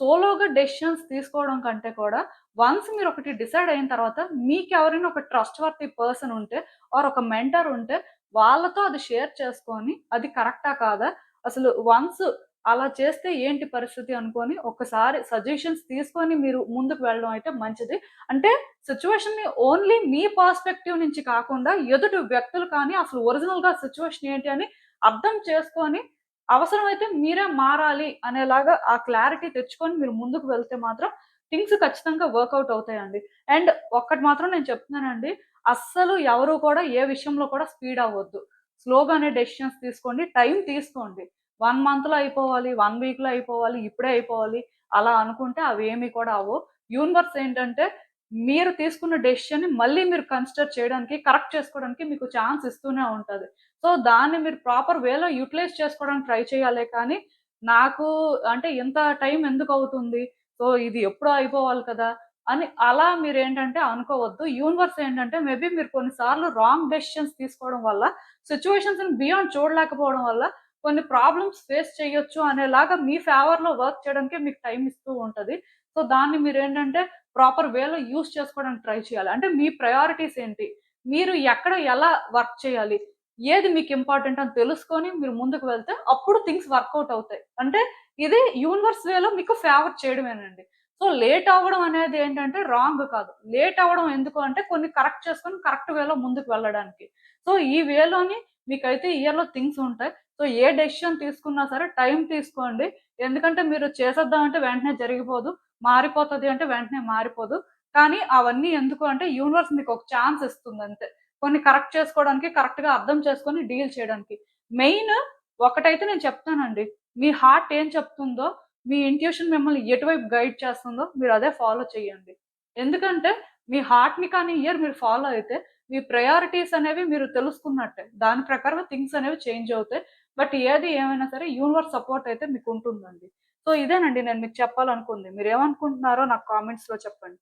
సోలోగా డెసిషన్స్ తీసుకోవడం కంటే కూడా వన్స్ మీరు ఒకటి డిసైడ్ అయిన తర్వాత మీకెవరైనా ఒక ట్రస్ట్ వర్తీ పర్సన్ ఉంటే ఆర్ ఒక మెంటర్ ఉంటే వాళ్ళతో అది షేర్ చేసుకొని అది కరెక్టా కాదా? అసలు వన్స్ అలా చేస్తే ఏంటి పరిస్థితి అనుకోని ఒకసారి సజెషన్స్ తీసుకొని మీరు ముందుకు వెళ్ళడం అయితే మంచిది. అంటే సిట్యుయేషన్‌ని ఓన్లీ మీ పర్స్‌పెక్టివ్ నుంచి కాకుండా ఎదుటి వ్యక్తులు కానీ అసలు ఒరిజినల్‌గా సిట్యుయేషన్ ఏంటి అని అర్థం చేసుకొని అవసరమైతే మీరే మారాలి అనేలాగా ఆ క్లారిటీ తెచ్చుకొని మీరు ముందుకు వెళ్తే మాత్రం థింగ్స్ ఖచ్చితంగా వర్కౌట్ అవుతాయండి. అండ్ ఒక్కటి మాత్రం నేను చెప్తున్నానండి. అస్సలు ఎవరు కూడా ఏ విషయంలో కూడా స్పీడ్ అవ్వొద్దు. స్లోగానే డెసిషన్స్ తీసుకోండి. టైం తీసుకోండి. 1 మంత్‌లో అయిపోవాలి, 1 వీక్‌లో అయిపోవాలి, ఇప్పుడే అయిపోవాలి అలా అనుకుంటే అవేమి కూడా అవ్వవు. యూనివర్స్ ఏంటంటే మీరు తీసుకున్న డెసిషన్‌ని మళ్ళీ మీరు కన్సిడర్ చేయడానికి, కరెక్ట్ చేసుకోవడానికి మీకు ఛాన్స్ ఇస్తూనే ఉంటది. సో, దాన్ని మీరు ప్రాపర్ వేలో యుటిలైజ్ చేసుకోవడానికి ట్రై చేయాలే కానీ, నాకు అంటే ఇంత టైం ఎందుకవుతుంది? సో, ఇది ఎప్పుడో అయిపోవాలి కదా! అని అలా మీరేంటంటే అనుకోవద్దు. యూనివర్స్ ఏంటంటే మేబీ మీరు కొన్ని సార్లు రాంగ్ డెసిషన్స్ తీసుకోవడం వల్ల, సిట్యుయేషన్స్‌ని బియాండ్ చూడలేకపోవడం వల్ల కొన్ని ప్రాబ్లమ్స్ ఫేస్ చేయొచ్చు అనేలాగా మీ ఫేవర్‌లో వర్క్ చేయడానికే మీకు టైమ్ ఇస్తూ ఉంటది. సో, దాన్ని మీరేంటంటే ప్రాపర్ వేలో యూజ్ చేసుకోవడానికి ట్రై చేయాలి. అంటే మీ ప్రయారిటీస్ ఏంటి? మీరు ఎక్కడ ఎలా వర్క్ చేయాలి? ఏది మీకు ఇంపార్టెంట్ అని తెలుసుకొని మీరు ముందుకు వెళ్తే అప్పుడు థింగ్స్ వర్కౌట్ అవుతాయి. అంటే ఇది యూనివర్స్ వేలో మీకు ఫేవర్ చేయడమేనండి. సో, లేట్ అవ్వడం అనేది ఏంటంటే రాంగ్ కాదు. లేట్ అవ్వడం ఎందుకు అంటే కొన్ని కరెక్ట్ చేసుకొని కరెక్ట్ వేలో ముందుకు వెళ్ళడానికి. సో, ఈ వేలోని మీకైతే ఇయర్‌లో థింగ్స్ ఉంటాయి. సో, ఏ డెసిషన్ తీసుకున్నా సరే టైం తీసుకోండి. ఎందుకంటే మీరు చేసేద్దాం అంటే వెంటనే జరిగిపోదు. మారిపోతది అంటే వెంటనే మారిపోదు. కానీ అవన్నీ ఎందుకు అంటే యూనివర్స్ మీకొక ఛాన్స్ ఇస్తుందంతే. కొన్ని కరెక్ట్ చేసుకోవడానికి, కరెక్ట్‌గా అర్థం చేసుకొని డీల్ చేయడానికి. మెయిన్ ఒకటైతే నేను చెప్తానండి. మీ హార్ట్ ఏం చెప్తుందో, మీ ఇంట్యూషన్ మిమ్మల్ని ఎటువైపు గైడ్ చేస్తుందో మీరదే ఫాలో చేయండి. ఎందుకంటే మీ హార్ట్‌ని కానీ ఇయర్ మీరు ఫాలో అయితే మీ ప్రయారిటీస్ అనేవి మీరు తెలుసుకున్నట్టే. దాని ప్రకారమే థింగ్స్ అనేవి చేంజ్ అవుతాయి. బట్ ఏది ఏమైనా సరే యూనివర్స్ సపోర్ట్ అయితే మీకుంటుందండి. సో, ఇదేనండి నేను మీకు చెప్పాలనుకుంది. మీరేమనుకుంటున్నారో నాకు కామెంట్స్‌లో చెప్పండి.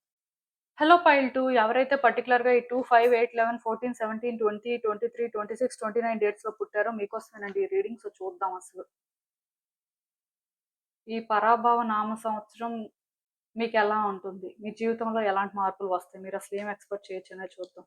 హలో పైల్ 2 ఎవరైతే పర్టిక్యులర్‌గా ఈ 2, 5, 8, 11, 14, 17, 20, 23, 26, 29 డేట్స్‌లో పుట్టారో మీకోసమేనండి ఈ రీడింగ్. సో, చూద్దాం అసలు. ఈ పరాభవ నామ సంవత్సరం మీకెలా ఉంటుంది? మీ జీవితంలో ఎలాంటి మార్పులు వస్తాయి? మీరసలు ఏం ఎక్స్‌పెక్ట్ చేయొచ్చనేది చూద్దాం.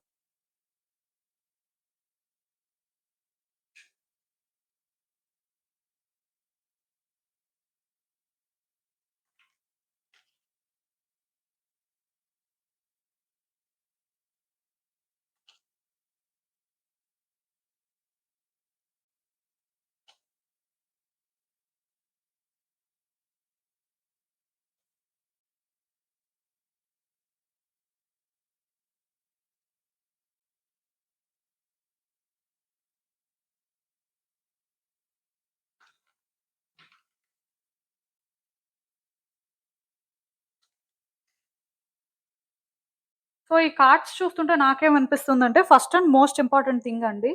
సో, ఈ కార్డ్స్ చూస్తుంటే నాకేమనిపిస్తుందంటే first and most important thing అండి.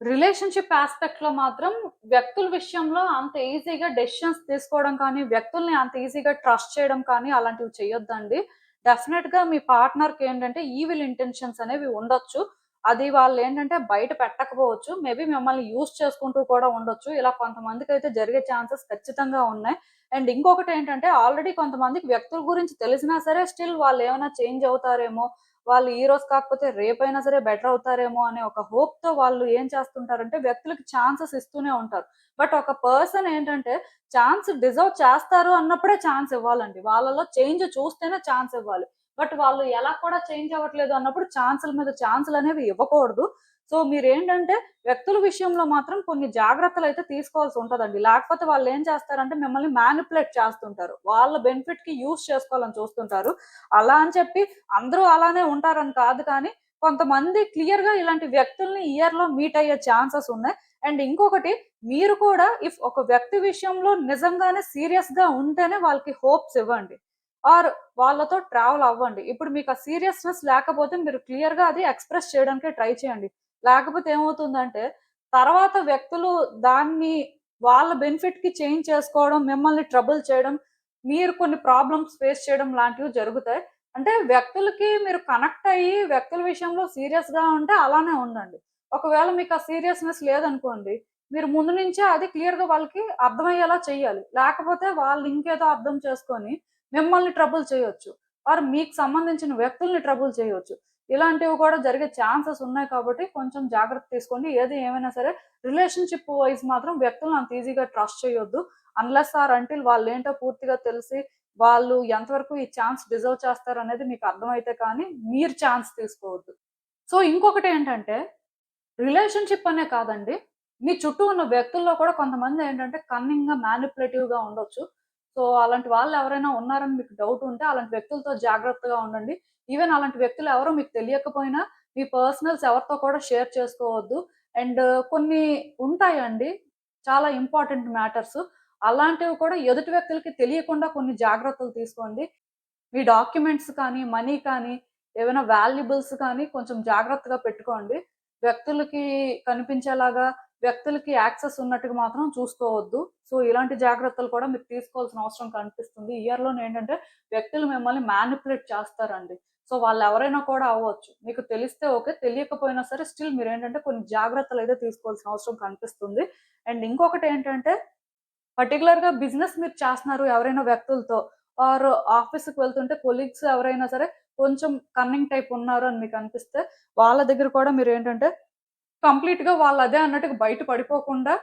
రిలేషన్‌షిప్ యాస్పెక్ట్‌లో మాత్రం వ్యక్తుల విషయంలో అంత ఈజీగా డెసిషన్స్ తీసుకోవడం కానీ, వ్యక్తుల్ని అంత ఈజీగా ట్రస్ట్ చేయడం కానీ అలాంటివి చేయొద్దండి. డెఫినెట్‌గా మీ పార్ట్నర్‌కేంటంటే ఈవిల్ ఇంటెన్షన్స్ అనేవి ఉండొచ్చు. అది వాళ్ళేంటంటే బయట పెట్టకపోవచ్చు. మేబీ మిమ్మల్ని యూజ్ చేసుకుంటూ కూడా ఉండొచ్చు. ఇలా కొంతమందికైతే జరిగే ఛాన్సెస్ ఖచ్చితంగా ఉన్నాయి. అండ్ ఇంకొకటేంటంటే ఆల్రెడీ కొంతమందికి వ్యక్తుల గురించి తెలిసినా సరే స్టిల్ వాళ్ళేమైనా చేంజ్ అవుతారేమో, వాళ్ళు ఈరోజు కాకపోతే రేపైనా సరే బెటర్ అవుతారేమో అనే ఒక హోప్‌తో వాళ్ళు ఏం చేస్తుంటారంటే వ్యక్తులకి ఛాన్సెస్ ఇస్తూనే ఉంటారు. బట్ ఒక పర్సన్ ఏంటంటే ఛాన్స్ డిజర్వ్ చేస్తారు అన్నప్పుడే ఛాన్స్ ఇవ్వాలండి. వాళ్ళలో చేంజ్ చూస్తేనే ఛాన్స్ ఇవ్వాలి. బట్ వాళ్ళు ఎలా కూడా చేంజ్ అవ్వట్లేదు అన్నప్పుడు ఛాన్సుల మీద ఛాన్సులనేవి ఇవ్వకూడదు. సో, మీరేంటంటే వ్యక్తుల విషయంలో మాత్రం కొన్ని జాగ్రత్తలైతే తీసుకోవాల్సి ఉంటదండి. లేకపోతే వాళ్ళేం చేస్తారంటే మిమ్మల్ని మ్యానిప్యులేట్ చేస్తుంటారు. వాళ్ళ బెనిఫిట్‌కి యూజ్ చేసుకోవాలని చూస్తుంటారు. అలా అని చెప్పి అందరూ అలానే ఉంటారని కాదు కానీ, కొంతమంది క్లియర్‌గా ఇలాంటి వ్యక్తుల్ని ఇయర్‌లో మీట్ అయ్యే ఛాన్సెస్ ఉన్నాయి. అండ్ ఇంకొకటి మీరు కూడా ఇఫ్ ఒక వ్యక్తి విషయంలో నిజంగానే సీరియస్‌గా ఉంటేనే వాళ్ళకి హోప్స్ ఇవ్వండి. ఆర్ వాళ్ళతో ట్రావెల్ అవ్వండి. ఇప్పుడు మీకు ఆ సీరియస్‌నెస్ లేకపోతే మీరు క్లియర్‌గా అది ఎక్స్‌ప్రెస్ చేయడానికే ట్రై చేయండి. లేకపోతే ఏమవుతుందంటే, తర్వాత వ్యక్తులు దాన్ని వాళ్ళ బెనిఫిట్‌కి చేంజ్ చేసుకోవడం, మిమ్మల్ని ట్రబుల్ చేయడం, మీరు కొన్ని ప్రాబ్లమ్స్ ఫేస్ చేయడం లాంటివి జరుగుతాయి. అంటే వ్యక్తులకి మీరు కనెక్ట్ అయ్యి వ్యక్తుల విషయంలో సీరియస్‌గా ఉంటే అలానే ఉండండి. ఒకవేళ మీకు ఆ సీరియస్‌నెస్ లేదనుకోండి, మీరు ముందు నుంచే అది క్లియర్‌గా వాళ్ళకి అర్థమయ్యేలా చేయాలి. లేకపోతే వాళ్ళు ఇంకేదో అర్థం చేసుకొని మిమ్మల్ని ట్రబుల్ చేయొచ్చు. ఆర్ మీకు సంబంధించిన వ్యక్తుల్ని ట్రబుల్ చేయొచ్చు. ఇలాంటివి కూడా జరిగే ఛాన్సెస్ ఉన్నాయి కాబట్టి కొంచెం జాగ్రత్త తీసుకోండి. ఏది ఏమైనా సరే రిలేషన్‌షిప్ వైస్ మాత్రం వ్యక్తులను అంత ఈజీగా ట్రస్ట్ చేయొద్దు. అన్‌లెస్ ఆర్ అంటిల్ వాళ్ళేంటో పూర్తిగా తెలిసి, వాళ్ళు ఎంతవరకు ఈ ఛాన్స్ డిజర్వ్ చేస్తారనేది మీకు అర్థమైతే కానీ మీరు ఛాన్స్ తీసుకోవద్దు. సో, ఇంకొకటేంటంటే రిలేషన్‌షిప్ అనే కాదండి. మీ చుట్టూ ఉన్న వ్యక్తుల్లో కూడా కొంతమందేంటంటే కన్నింగ్‌గా, మ్యానిపులేటివ్‌గా ఉండొచ్చు. సో, అలాంటి వాళ్ళెవరైనా ఉన్నారని మీకు డౌట్ ఉంటే అలాంటి వ్యక్తులతో జాగ్రత్తగా ఉండండి. ఈవెన్ అలాంటి వ్యక్తులు ఎవరో మీకు తెలియకపోయినా మీ పర్సనల్స్ ఎవరితో కూడా షేర్ చేసుకోవద్దు. అండ్ కొన్ని ఉంటాయండి చాలా ఇంపార్టెంట్ మ్యాటర్స్. అలాంటివి కూడా ఎదుటి వ్యక్తులకి తెలియకుండా కొన్ని జాగ్రత్తలు తీసుకోండి. మీ డాక్యుమెంట్స్ కానీ, మనీ కానీ, ఏవైనా వాల్యుబుల్స్ కానీ కొంచెం జాగ్రత్తగా పెట్టుకోండి. వ్యక్తులకి కనిపించేలాగా, వ్యక్తులకి యాక్సెస్ ఉన్నట్టుగా మాత్రం చూసుకోవద్దు. సో, ఇలాంటి జాగ్రత్తలు కూడా మీరు తీసుకోవాల్సిన అవసరం కనిపిస్తుంది. ఈ ఇయర్‌లోనేంటంటే వ్యక్తులు మిమ్మల్ని మ్యానిపులేట్ చేస్తారండి. సో, వాళ్ళెవరైనా కూడా అవ్వచ్చు. మీకు తెలిస్తే ఓకే. తెలియకపోయినా సరే స్టిల్ మీరేంటంటే కొన్ని జాగ్రత్తలైతే తీసుకోవాల్సిన అవసరం కనిపిస్తుంది. అండ్ ఇంకొకటేంటంటే పర్టిక్యులర్‌గా బిజినెస్ మీరు చేస్తున్నారు ఎవరైనా వ్యక్తులతో ఆర్ ఆఫీస్‌కి వెళ్తుంటే కొలీగ్స్ ఎవరైనా సరే కొంచెం కన్నింగ్ టైప్ ఉన్నారు అని మీకు అనిపిస్తే, వాళ్ళ దగ్గర కూడా మీరేంటంటే కంప్లీట్‌గా వాళ్ళు అదే అన్నట్టుగా బయట పడిపోకుండా,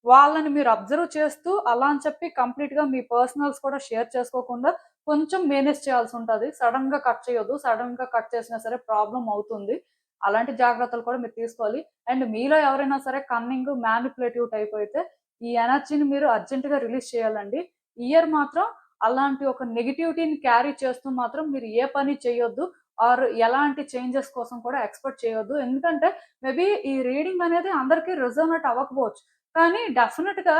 వాళ్ళని మీరు అబ్జర్వ్ చేస్తూ అలా అని చెప్పి కంప్లీట్‌గా మీ పర్సనల్స్ కూడా షేర్ చేసుకోకుండా కొంచెం మేనేజ్ చేయాల్సుంటది. సడెన్‌గా కట్ చేయొద్దు. సడెన్‌గా కట్ చేసినా సరే ప్రాబ్లమ్ అవుతుంది. అలాంటి జాగ్రత్తలు కూడా మీరు తీసుకోవాలి. అండ్ మీలో ఎవరైనా సరే కన్నింగ్, మ్యానిపులేటివ్ టైప్ అయితే ఈ ఎనర్జీని మీరు అర్జెంట్‌గా రిలీజ్ చేయాలండి. ఈ ఇయర్ మాత్రం అలాంటి ఒక నెగటివిటీని క్యారీ చేస్తూ మాత్రం మీరు ఏ పని చేయొద్దు. ఆర్ ఎలాంటి చేంజెస్ కోసం కూడా ఎక్స్‌పెక్ట్ చేయొద్దు. ఎందుకంటే మేబీ ఈ రీడింగ్ అనేది అందరికి రెజోనేట్ అవ్వకపోవచ్చు. కానీ డెఫినిట్‌గా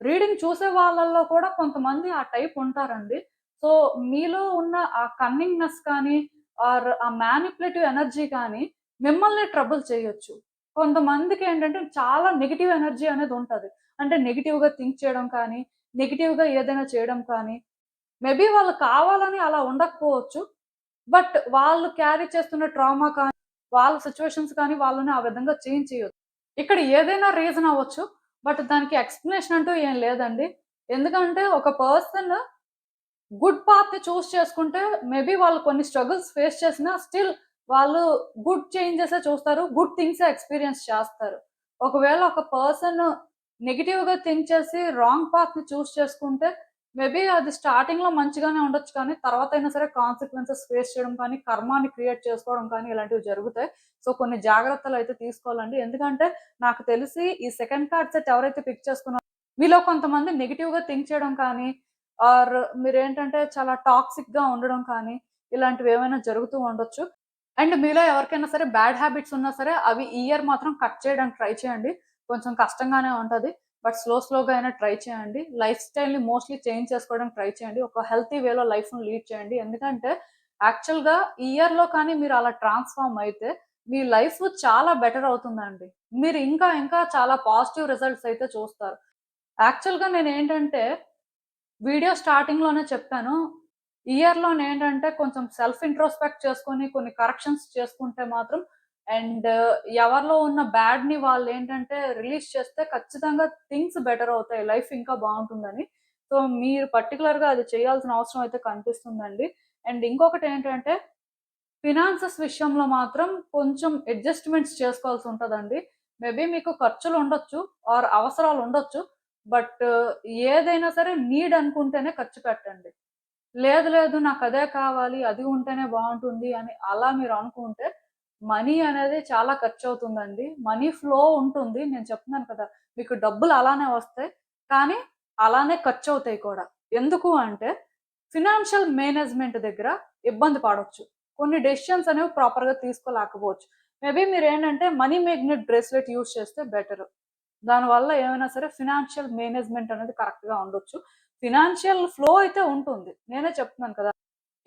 రీడింగ్ చూసే వాళ్ళల్లో కూడా కొంతమంది ఆ టైప్ ఉంటారండి. సో, మీలో ఉన్న ఆ కన్నింగ్‌నెస్ కానీ, ఆర్ ఆ మ్యానిపులేటివ్ ఎనర్జీ కానీ మిమ్మల్ని ట్రబుల్ చేయొచ్చు. కొంతమందికేంటంటే చాలా నెగెటివ్ ఎనర్జీ అనేది ఉంటది. అంటే నెగెటివ్‌గా థింక్ చేయడం కానీ, నెగెటివ్‌గా ఏదైనా చేయడం కానీ, మేబీ వాళ్ళు కావాలని అలా ఉండకపోవచ్చు. బట్ వాళ్ళు క్యారీ చేస్తున్న ట్రామా కానీ, వాళ్ళ సిట్యుయేషన్స్ కానీ వాళ్ళని ఆ విధంగా చేంజ్ చేయొచ్చు. ఇక్కడ ఏదైనా రీజన్ అవ్వచ్చు. బట్ దానికి ఎక్స్‌ప్లనేషన్ అంటూ ఏం లేదండి. ఎందుకంటే ఒక పర్సన్ గుడ్ పాత్‌ని చూజ్ చేసుకుంటే మేబీ వాళ్ళు కొన్ని స్ట్రగుల్స్ ఫేస్ చేసినా స్టిల్ వాళ్ళు గుడ్ చేంజెసే చూస్తారు. గుడ్ థింగ్సే ఎక్స్‌పీరియన్స్ చేస్తారు. ఒకవేళ ఒక పర్సన్ నెగెటివ్‌గా థింక్ చేసి రాంగ్ పాత్‌ని చూజ్ చేసుకుంటే మేబీ అది స్టార్టింగ్‌లో మంచిగానే ఉండొచ్చు కానీ తర్వాతైనా సరే కాన్సిక్వెన్సెస్ ఫేస్ చేయడం కానీ, కర్మాని క్రియేట్ చేసుకోవడం కానీ ఇలాంటివి జరుగుతాయి. సో, కొన్ని జాగ్రత్తలైతే తీసుకోవాలండి. ఎందుకంటే నాకు తెలిసి ఈ సెకండ్ కార్డ్ సెట్ ఎవరైతే పిక్ చేసుకున్నారో మీలో కొంతమంది నెగెటివ్‌గా థింక్ చేయడం కానీ ఆర్ మీరేంటంటే చాలా టాక్సిక్‌గా ఉండడం కానీ, ఇలాంటివేమైనా జరుగుతూ ఉండొచ్చు. అండ్ మీలో ఎవరికైనా సరే బ్యాడ్ హ్యాబిట్స్ ఉన్నా సరే అవి ఈ ఇయర్ మాత్రం కట్ చేయడానికి ట్రై చేయండి. కొంచెం కష్టంగానే ఉంటది. బట్ స్లోగా అయినా ట్రై చేయండి. లైఫ్ స్టైల్‌ని మోస్ట్‌లీ చేంజ్ చేసుకోవడానికి ట్రై చేయండి. ఒక హెల్తీ వేలో లైఫ్‌ని లీడ్ చేయండి. ఎందుకంటే యాక్చువల్‌గా ఈ ఇయర్‌లో కానీ మీరు అలా ట్రాన్స్‌ఫార్మ్ అయితే మీ లైఫ్ చాలా బెటర్ అవుతుందండి. మీరు ఇంకా చాలా పాజిటివ్ రిజల్ట్స్ అయితే చూస్తారు. యాక్చువల్‌గా నేనేంటంటే వీడియో స్టార్టింగ్‌లోనే చెప్పాను. ఇయర్‌లోనేంటంటే కొంచెం సెల్ఫ్ ఇంట్రోస్పెక్ట్ చేసుకొని కొన్ని కరెక్షన్స్ చేసుకుంటే మాత్రం అండ్ ఎవరిలో ఉన్న బ్యాడ్‌ని వాళ్ళేంటంటే రిలీజ్ చేస్తే ఖచ్చితంగా థింగ్స్ బెటర్ అవుతాయి. లైఫ్ ఇంకా బావుంటుందని. సో, మీరు పర్టిక్యులర్‌గా అది చేయాల్సిన అవసరం అయితే కనిపిస్తుందండి. అండ్ ఇంకొకటేంటంటే ఫినాన్సెస్ విషయంలో మాత్రం కొంచెం అడ్జస్ట్‌మెంట్స్ చేసుకోవాల్సుంటదండి. మేబీ మీకు ఖర్చులుండొచ్చు ఆర్ అవసరాలుండొచ్చు. బట్ ఏదైనా సరే నీడ్ అనుకుంటేనే ఖర్చు పెట్టండి. లేదు నాకదే కావాలి, అది ఉంటేనే బావుంటుంది అని అలా మీరు అనుకుంటే మనీ అనేది చాలా ఖర్చవుతుందండి. మనీ ఫ్లో ఉంటుంది. నేను చెప్తున్నాను కదా! మీకు డబ్బులు అలానే వస్తాయి. కానీ అలానే ఖర్చవుతాయి కూడా. ఎందుకు అంటే ఫినాన్షియల్ మేనేజ్‌మెంట్ దగ్గర ఇబ్బంది పడొచ్చు. కొన్ని డెసిషన్స్ అనేవి ప్రాపర్‌గా తీసుకోలేకపోవచ్చు. మేబీ మీరేంటంటే మనీ మాగ్నెట్ బ్రేస్లెట్ యూజ్ చేస్తే బెటరు. దానివల్ల ఏమైనా సరే ఫినాన్షియల్ మేనేజ్‌మెంట్ అనేది కరెక్ట్‌గా ఉండొచ్చు. ఫినాన్షియల్ ఫ్లో అయితే ఉంటుంది. నేనే చెప్తున్నాను కదా!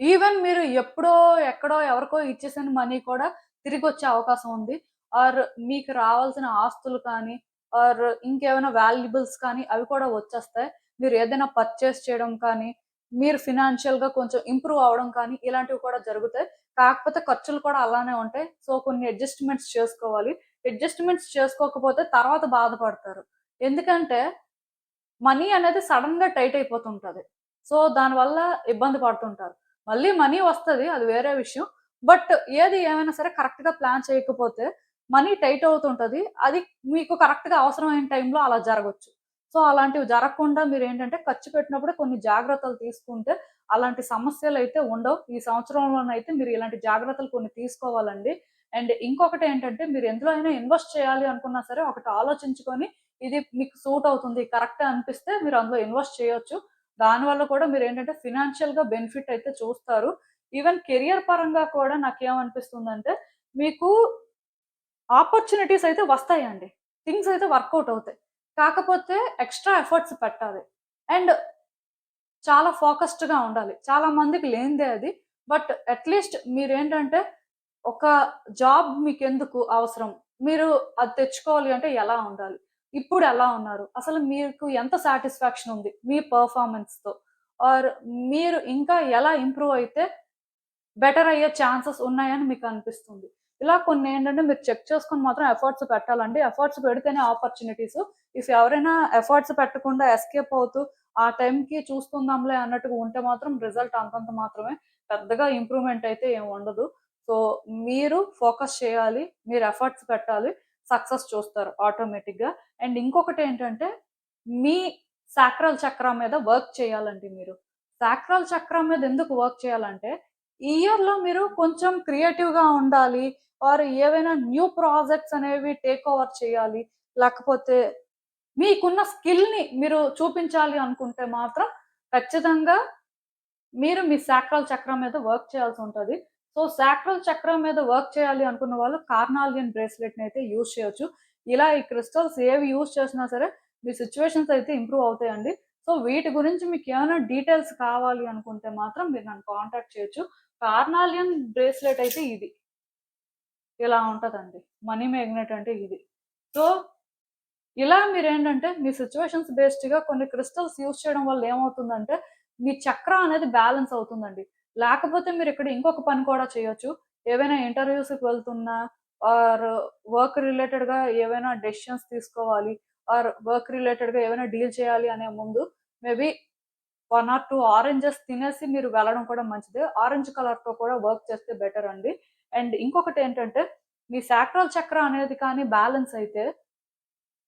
ఈవెన్ మీరు ఎప్పుడో, ఎక్కడో ఎవరికో ఇచ్చేసిన మనీ కూడా తిరిగొచ్చే అవకాశం ఉంది. ఆర్ మీకు రావాల్సిన ఆస్తులు కానీ, ఆర్ ఇంకేమైనా వాల్యుబుల్స్ కానీ అవి కూడా వచ్చేస్తాయి. మీరు ఏదైనా పర్చేస్ చేయడం కానీ, మీరు ఫినాన్షియల్‌గా కొంచెం ఇంప్రూవ్ అవ్వడం కానీ ఇలాంటివి కూడా జరుగుతాయి. కాకపోతే ఖర్చులు కూడా అలానే ఉంటాయి. సో, కొన్ని అడ్జస్ట్‌మెంట్స్ చేసుకోవాలి. అడ్జస్ట్‌మెంట్స్ చేసుకోకపోతే తర్వాత బాధపడతారు. ఎందుకంటే మనీ అనేది సడెన్‌గా టైట్ అయిపోతుంటది. సో, దానివల్ల ఇబ్బంది పడుతుంటారు. మళ్ళీ మనీ వస్తది. అది వేరే విషయం. బట్ ఏది ఏమైనా సరే కరెక్ట్‌గా ప్లాన్ చేయకపోతే మనీ టైట్ అవుతుంటది. అది మీకు కరెక్ట్‌గా అవసరమైన టైంలో అలా జరగొచ్చు. సో, అలాంటివి జరగకుండా మీరేంటంటే ఖర్చు పెట్టినప్పుడే కొన్ని జాగ్రత్తలు తీసుకుంటే అలాంటి సమస్యలైతే ఉండవు. ఈ సంవత్సరంలోనైతే మీరు ఇలాంటి జాగ్రత్తలు కొన్ని తీసుకోవాలండి. అండ్ ఇంకొకటేంటంటే మీరు ఎందులో అయినా ఇన్వెస్ట్ చేయాలి అనుకున్నా సరే ఒకటి ఆలోచించుకొని ఇది మీకు సూట్ అవుతుంది, కరెక్టే అనిపిస్తే మీరు అందులో ఇన్వెస్ట్ చేయొచ్చు. దానివల్ల కూడా మీరేంటంటే ఫినాన్షియల్‌గా బెనిఫిట్ అయితే చూస్తారు. ఈవెన్ కెరియర్ పరంగా కూడా నాకేమనిపిస్తుందంటే మీకు ఆపర్చునిటీస్ అయితే వస్తాయండి. థింగ్స్ అయితే వర్కౌట్ అవుతాయి. కాకపోతే ఎక్స్‌ట్రా ఎఫర్ట్స్ పెట్టాలి. అండ్ చాలా ఫోకస్డ్‌గా ఉండాలి. చాలా మందికి లేనిదే అది. బట్ అట్‌లీస్ట్ మీరేంటంటే ఒక జాబ్ మీకెందుకు అవసరం? మీరు అది తెచ్చుకోవాలి అంటే ఎలా ఉండాలి? ఇప్పుడు ఎలా ఉన్నారు? అసలు మీకు ఎంత సాటిస్ఫాక్షన్ ఉంది మీ పెర్ఫార్మన్స్‌తో? ఆర్ మీరు ఇంకా ఎలా ఇంప్రూవ్ అయితే బెటర్ అయ్యే ఛాన్సెస్ ఉన్నాయని మీకనిపిస్తుంది. ఇలా కొన్నేంటంటే మీరు చెక్ చేసుకొని మాత్రం ఎఫర్ట్స్ పెట్టాలండి. ఎఫర్ట్స్ పెడితేనే ఆపర్చునిటీస్. ఎవరైనా ఎఫర్ట్స్ పెట్టకుండా ఎస్కేప్ అవుతూ ఆ టైంకి చూసుకుందాంలే అన్నట్టుగా ఉంటే మాత్రం రిజల్ట్ అంతంత మాత్రమే. పెద్దగా ఇంప్రూవ్‌మెంట్ అయితే ఏమి ఉండదు. సో, మీరు ఫోకస్ చేయాలి. మీరు ఎఫర్ట్స్ పెట్టాలి. సక్సెస్ చూస్తారు ఆటోమేటిక్‌గా. అండ్ ఇంకొకటేంటంటే మీ సాక్రల్ చక్ర మీద వర్క్ చేయాలండి మీరు. సాక్రల్ చక్ర మీద ఎందుకు వర్క్ చేయాలంటే ఈ ఇయర్‌లో మీరు కొంచెం క్రియేటివ్‌గా ఉండాలి. ఆర్ ఏవైనా న్యూ ప్రాజెక్ట్స్ అనేవి టేక్ ఓవర్ చేయాలి. లేకపోతే మీకున్న స్కిల్‌ని మీరు చూపించాలి అనుకుంటే మాత్రం ఖచ్చితంగా మీరు మీ సాక్రల్ చక్రం మీద వర్క్ చేయాల్సుంటది. సో, సాక్రల్ చక్రం మీద వర్క్ చేయాలి అనుకున్న వాళ్ళు కార్నాలియన్ బ్రేస్లెట్‌నయితే యూజ్ చేయొచ్చు. ఇలా ఈ క్రిస్టల్స్ ఏవి యూజ్ చేసినా సరే మీ సిట్యుయేషన్స్ అయితే ఇంప్రూవ్ అవుతాయండి. సో, వీటి గురించి మీకేమైనా డీటెయిల్స్ కావాలి అనుకుంటే మాత్రం మీరు నన్ను కాంటాక్ట్ చేయొచ్చు. కార్నాలియన్ బ్రేస్లెట్ అయితే ఇది. ఇలా ఉంటదండి. మనీ మ్యాగ్నెట్ అంటే ఇది. సో, ఇలా మీరేంటంటే మీ సిట్యుయేషన్స్ బేస్డ్‌గా కొన్ని క్రిస్టల్స్ యూజ్ చేయడం వల్ల ఏమవుతుందంటే, మీ చక్ర అనేది బ్యాలెన్స్ అవుతుందండి. లేకపోతే మీరిక్కడ ఇంకొక పని కూడా చేయొచ్చు. ఏవైనా ఇంటర్‌వ్యూస్‌కి వెళ్తున్నా ఆర్ వర్క్ రిలేటెడ్‌గా ఏవైనా డెసిషన్స్ తీసుకోవాలి ఆర్ వర్క్ రిలేటెడ్‌గా ఏవైనా డీల్ చేయాలి అనే ముందు మేబీ 1 ఆర్ 2 ఆరెంజెస్ తినేసి మీరు వెళ్ళడం కూడా మంచిదే. ఆరెంజ్ కలర్‌తో కూడా వర్క్ చేస్తే బెటర్ అండి. అండ్ ఇంకొకటేంటంటే, మీ సాక్రల్ చక్ర అనేది కానీ బ్యాలెన్స్ అయితే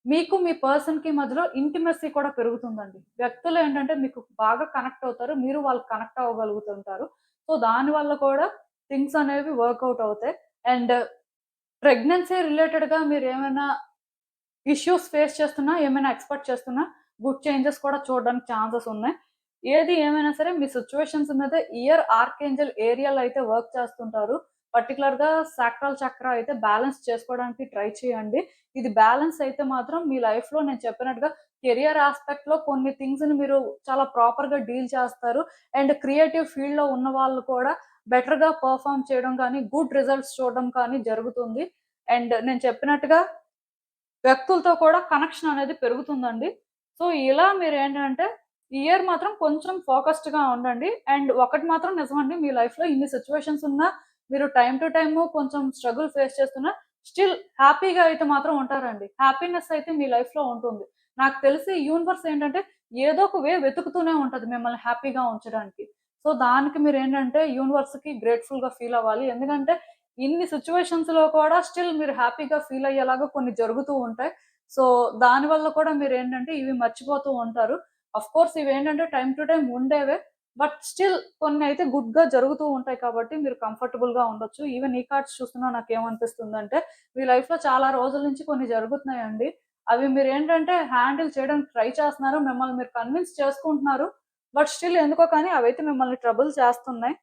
మీకు మీ పర్సన్‌కి మధ్యలో ఇంటిమసీ కూడా పెరుగుతుందండి. వ్యక్తులేంటంటే మీకు బాగా కనెక్ట్ అవుతారు. మీరు వాళ్ళకి కనెక్ట్ అవ్వగలుగుతుంటారు. సో, దానివల్ల కూడా థింగ్స్ అనేవి వర్కౌట్ అవుతాయి. అండ్ ప్రెగ్నెన్సీ రిలేటెడ్‌గా మీరేమైనా ఇష్యూస్ ఫేస్ చేస్తున్నా, ఏమైనా ఎక్స్‌పెక్ట్ చేస్తున్నా, గుడ్ చేంజెస్ కూడా చూడడానికి ఛాన్సెస్ ఉన్నాయి. ఏది ఏమైనా సరే మీ సిట్యుయేషన్స్ మీద ఇయర్ ఆర్కేంజెల్ ఏరియల్ అయితే వర్క్ చేస్తుంటారు. పర్టిక్యులర్‌గా సాక్రల్ చక్ర అయితే బ్యాలెన్స్ చేసుకోవడానికి ట్రై చేయండి. ఇది బ్యాలెన్స్ అయితే మాత్రం మీ లైఫ్‌లో నేను చెప్పినట్టుగా కెరియర్ యాస్పెక్ట్‌లో కొన్ని థింగ్స్‌ని మీరు చాలా ప్రాపర్‌గా డీల్ చేస్తారు. అండ్ క్రియేటివ్ ఫీల్డ్‌లో ఉన్న వాళ్ళు కూడా బెటర్‌గా పెర్ఫార్మ్ చేయడం కానీ, గుడ్ రిజల్ట్స్ చూడడం కానీ జరుగుతుంది. అండ్ నేను చెప్పినట్టుగా వ్యక్తులతో కూడా కనెక్షన్ అనేది పెరుగుతుందండి. సో, ఇలా మీరేంటంటే, ఈ ఇయర్ మాత్రం కొంచెం ఫోకస్డ్‌గా ఉండండి. అండ్ ఒకటి మాత్రం నిజమండి. మీ లైఫ్‌లో ఇన్ని సిట్యుయేషన్స్ ఉన్నా, మీరు టైమ్ టు టైమ్ కొంచెం స్ట్రగుల్ ఫేస్ చేస్తున్నా, స్టిల్ హ్యాపీగా అయితే మాత్రం ఉంటారండి. హ్యాపీనెస్ అయితే మీ లైఫ్‌లో ఉంటుంది. నాకు తెలిసి యూనివర్స్ ఏంటంటే, ఏదో ఒక వే వెతుకుతూనే ఉంటది మిమ్మల్ని హ్యాపీగా ఉంచడానికి. సో, దానికి మీరేంటంటే, యూనివర్స్‌కి గ్రేట్‌ఫుల్‌గా ఫీల్ అవ్వాలి. ఎందుకంటే ఇన్ని సిట్యుయేషన్స్‌లో కూడా స్టిల్ మీరు హ్యాపీగా ఫీల్ అయ్యేలాగా కొన్ని జరుగుతూ ఉంటాయి. సో, దానివల్ల కూడా మీరేంటంటే ఇవి మర్చిపోతూ ఉంటారు. ఆఫ్‌కోర్స్ ఇవేంటంటే టైమ్ టు టైమ్ ఉండేవే. బట్ స్టిల్ కొన్నయితే గుడ్‌గా జరుగుతూ ఉంటాయి కాబట్టి మీరు కంఫర్టబుల్‌గా ఉండొచ్చు. ఈవెన్ ఈ కార్డ్స్ చూస్తున్నా నాకేమనిపిస్తుందంటే, మీ లైఫ్‌లో చాలా రోజుల నుంచి కొన్ని జరుగుతున్నాయండి. అవి మీరేంటంటే హ్యాండిల్ చేయడానికి ట్రై చేస్తున్నారు. మిమ్మల్ని మీరు కన్విన్స్ చేసుకుంటున్నారు. బట్ స్టిల్ ఎందుకో కానీ అవైతే మిమ్మల్ని ట్రబుల్ చేస్తున్నాయి.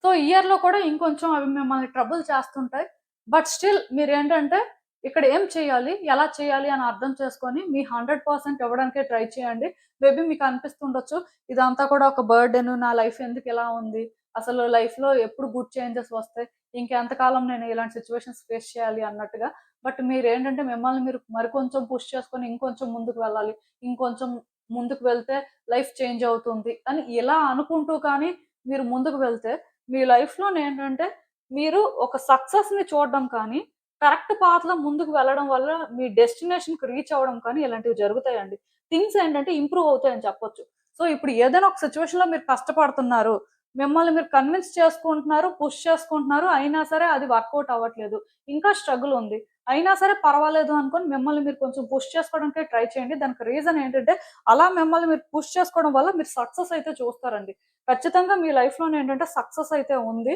సో, ఇయర్‌లో కూడా ఇంకొంచెం అవి మిమ్మల్ని ట్రబుల్ చేస్తుంటాయి. బట్ స్టిల్ మీరేంటంటే, ఇక్కడ ఏం చేయాలి? ఎలా చేయాలి? అని అర్థం చేసుకొని మీ 100% ఇవ్వడానికే ట్రై చేయండి. మేబీ మీకనిపిస్తుండొచ్చు, ఇదంతా కూడా ఒక బర్డెను. నా లైఫ్ ఎందుకిలా ఉంది? అసలు లైఫ్‌లో ఎప్పుడు గుడ్ చేంజెస్ వస్తాయి? ఇంకెంతకాలం నేను ఇలాంటి సిట్యుయేషన్స్ ఫేస్ చేయాలి అన్నట్టుగా. బట్ మీరేంటంటే, మిమ్మల్ని మీరు మరికొంచెం పుష్ చేసుకొని ఇంకొంచెం ముందుకు వెళ్ళాలి. ఇంకొంచెం ముందుకు వెళ్తే లైఫ్ చేంజ్ అవుతుంది అని ఇలా అనుకుంటూ కానీ మీరు ముందుకు వెళ్తే మీ లైఫ్‌లోనేంటంటే, మీరు ఒక సక్సెస్‌ని చూడడం కానీ, కరెక్ట్ పాత్‌లో ముందుకు వెళ్ళడం వల్ల మీ డెస్టినేషన్‌కి రీచ్ అవ్వడం కానీ ఇలాంటివి జరుగుతాయండి. థింగ్స్ ఏంటంటే ఇంప్రూవ్ అవుతాయని చెప్పొచ్చు. సో, ఇప్పుడు ఏదైనా ఒక సిట్యుయేషన్‌లో మీరు కష్టపడుతున్నారు. మిమ్మల్ని మీరు కన్విన్స్ చేసుకుంటున్నారు, పుష్ చేసుకుంటున్నారు. అయినా సరే అది వర్కౌట్ అవ్వట్లేదు. ఇంకా స్ట్రగుల్ ఉంది. అయినా సరే పర్వాలేదు అనుకోని మిమ్మల్ని మీరు కొంచెం పుష్ చేసుకోవడానికే ట్రై చేయండి. దానికి రీజన్ ఏంటంటే, అలా మిమ్మల్ని మీరు పుష్ చేసుకోవడం వల్ల మీరు సక్సెస్ అయితే చూస్తారండి. ఖచ్చితంగా మీ లైఫ్‌లోనేంటంటే సక్సెస్ అయితే ఉంది.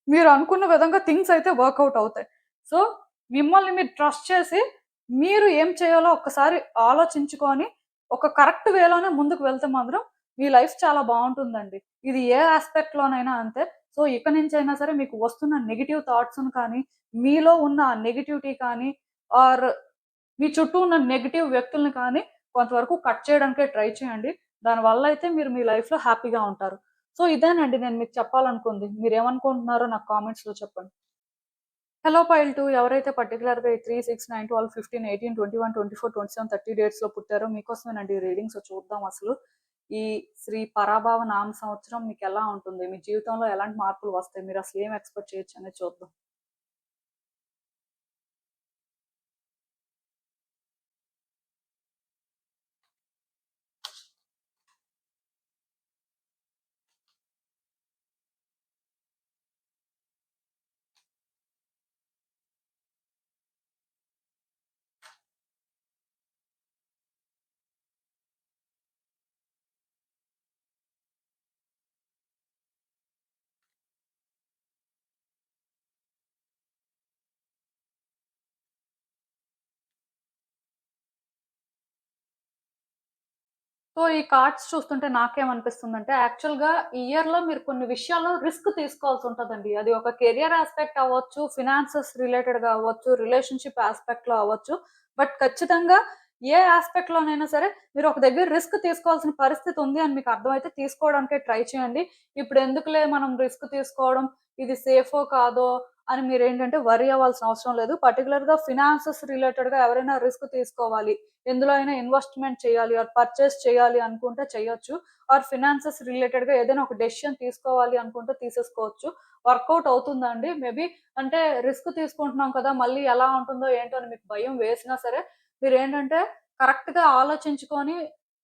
మీరు అనుకున్న విధంగా థింగ్స్ అయితే వర్కౌట్ అవుతాయి. సో, మిమ్మల్ని మీరు ట్రస్ట్ చేసి, మీరు ఏం చేయాలో ఒక్కసారి ఆలోచించుకొని, ఒక కరెక్ట్ వేలోనే ముందుకు వెళ్తే మాత్రం మీ లైఫ్ చాలా బావుంటుందండి. ఇది ఏ యాస్పెక్ట్‌లోనైనా అంతే. సో, ఇక నుంచైనా సరే మీకు వస్తున్న నెగెటివ్ థాట్స్‌ని కానీ, మీలో ఉన్న ఆ నెగటివిటీ కానీ, ఆర్ మీ చుట్టూ ఉన్న నెగెటివ్ వ్యక్తుల్ని కానీ కొంతవరకు కట్ చేయడానికే ట్రై చేయండి. దానివల్ల అయితే మీరు మీ లైఫ్‌లో హ్యాపీగా ఉంటారు. సో, ఇదేనండి నేను మీకు చెప్పాలనుకుంది. మీరేమనుకుంటున్నారో నాకు కామెంట్స్‌లో చెప్పండి. హలో పైల్ 2 ఎవరైతే పర్టిక్యులర్‌గా ఈ 3, 6, 9, 12, 15, 18, 21, 24, 27, 30 డేట్స్‌లో పుట్టారో మీకోసమేనండి ఈ రీడింగ్స్. చూద్దాం అసలు. ఈ శ్రీ పరాభవ నామ సంవత్సరం మీకెలా ఉంటుంది? మీ జీవితంలో ఎలాంటి మార్పులు వస్తాయి? మీరసలు ఏం ఎక్స్‌పెక్ట్ చేయొచ్చనేది చూద్దాం. సో, ఈ కార్డ్స్ చూస్తుంటే నాకేమనిపిస్తుందంటే, యాక్చువల్‌గా ఈ ఇయర్‌లో మీరు కొన్ని విషయాల్లో రిస్క్ తీసుకోవాల్సుంటదండి. అది ఒక కెరియర్ యాస్పెక్ట్ అవ్వచ్చు, ఫినాన్సెస్ రిలేటెడ్‌గా అవ్వచ్చు, రిలేషన్‌షిప్ యాస్పెక్ట్‌లో అవ్వచ్చు. బట్ ఖచ్చితంగా ఏ యాస్పెక్ట్‌లోనైనా సరే మీరు ఒక దగ్గర రిస్క్ తీసుకోవాల్సిన పరిస్థితి ఉంది అని మీకు అర్థమైతే తీసుకోవడానికే ట్రై చేయండి. ఇప్పుడెందుకులే మనం రిస్క్ తీసుకోవడం, ఇది సేఫో కాదో అని మీరేంటంటే వర్రీ అవ్వాల్సిన అవసరం లేదు. పర్టిక్యులర్‌గా ఫినాన్సెస్ రిలేటెడ్‌గా ఎవరైనా రిస్క్ తీసుకోవాలి, ఎందులో అయినా ఇన్వెస్ట్‌మెంట్ చేయాలి ఆర్ పర్చేస్ చేయాలి అనుకుంటే చేయొచ్చు. ఆర్ ఫినాన్సెస్ రిలేటెడ్‌గా ఏదైనా ఒక డెసిషన్ తీసుకోవాలి అనుకుంటే తీసేసుకోవచ్చు. వర్కౌట్ అవుతుందా అండి? మేబీ అంటే రిస్క్ తీసుకుంటున్నాం కదా! మళ్ళీ ఎలా ఉంటుందో ఏంటో అని మీకు భయం వేసినా సరే, మీరేంటంటే కరెక్ట్‌గా ఆలోచించుకొని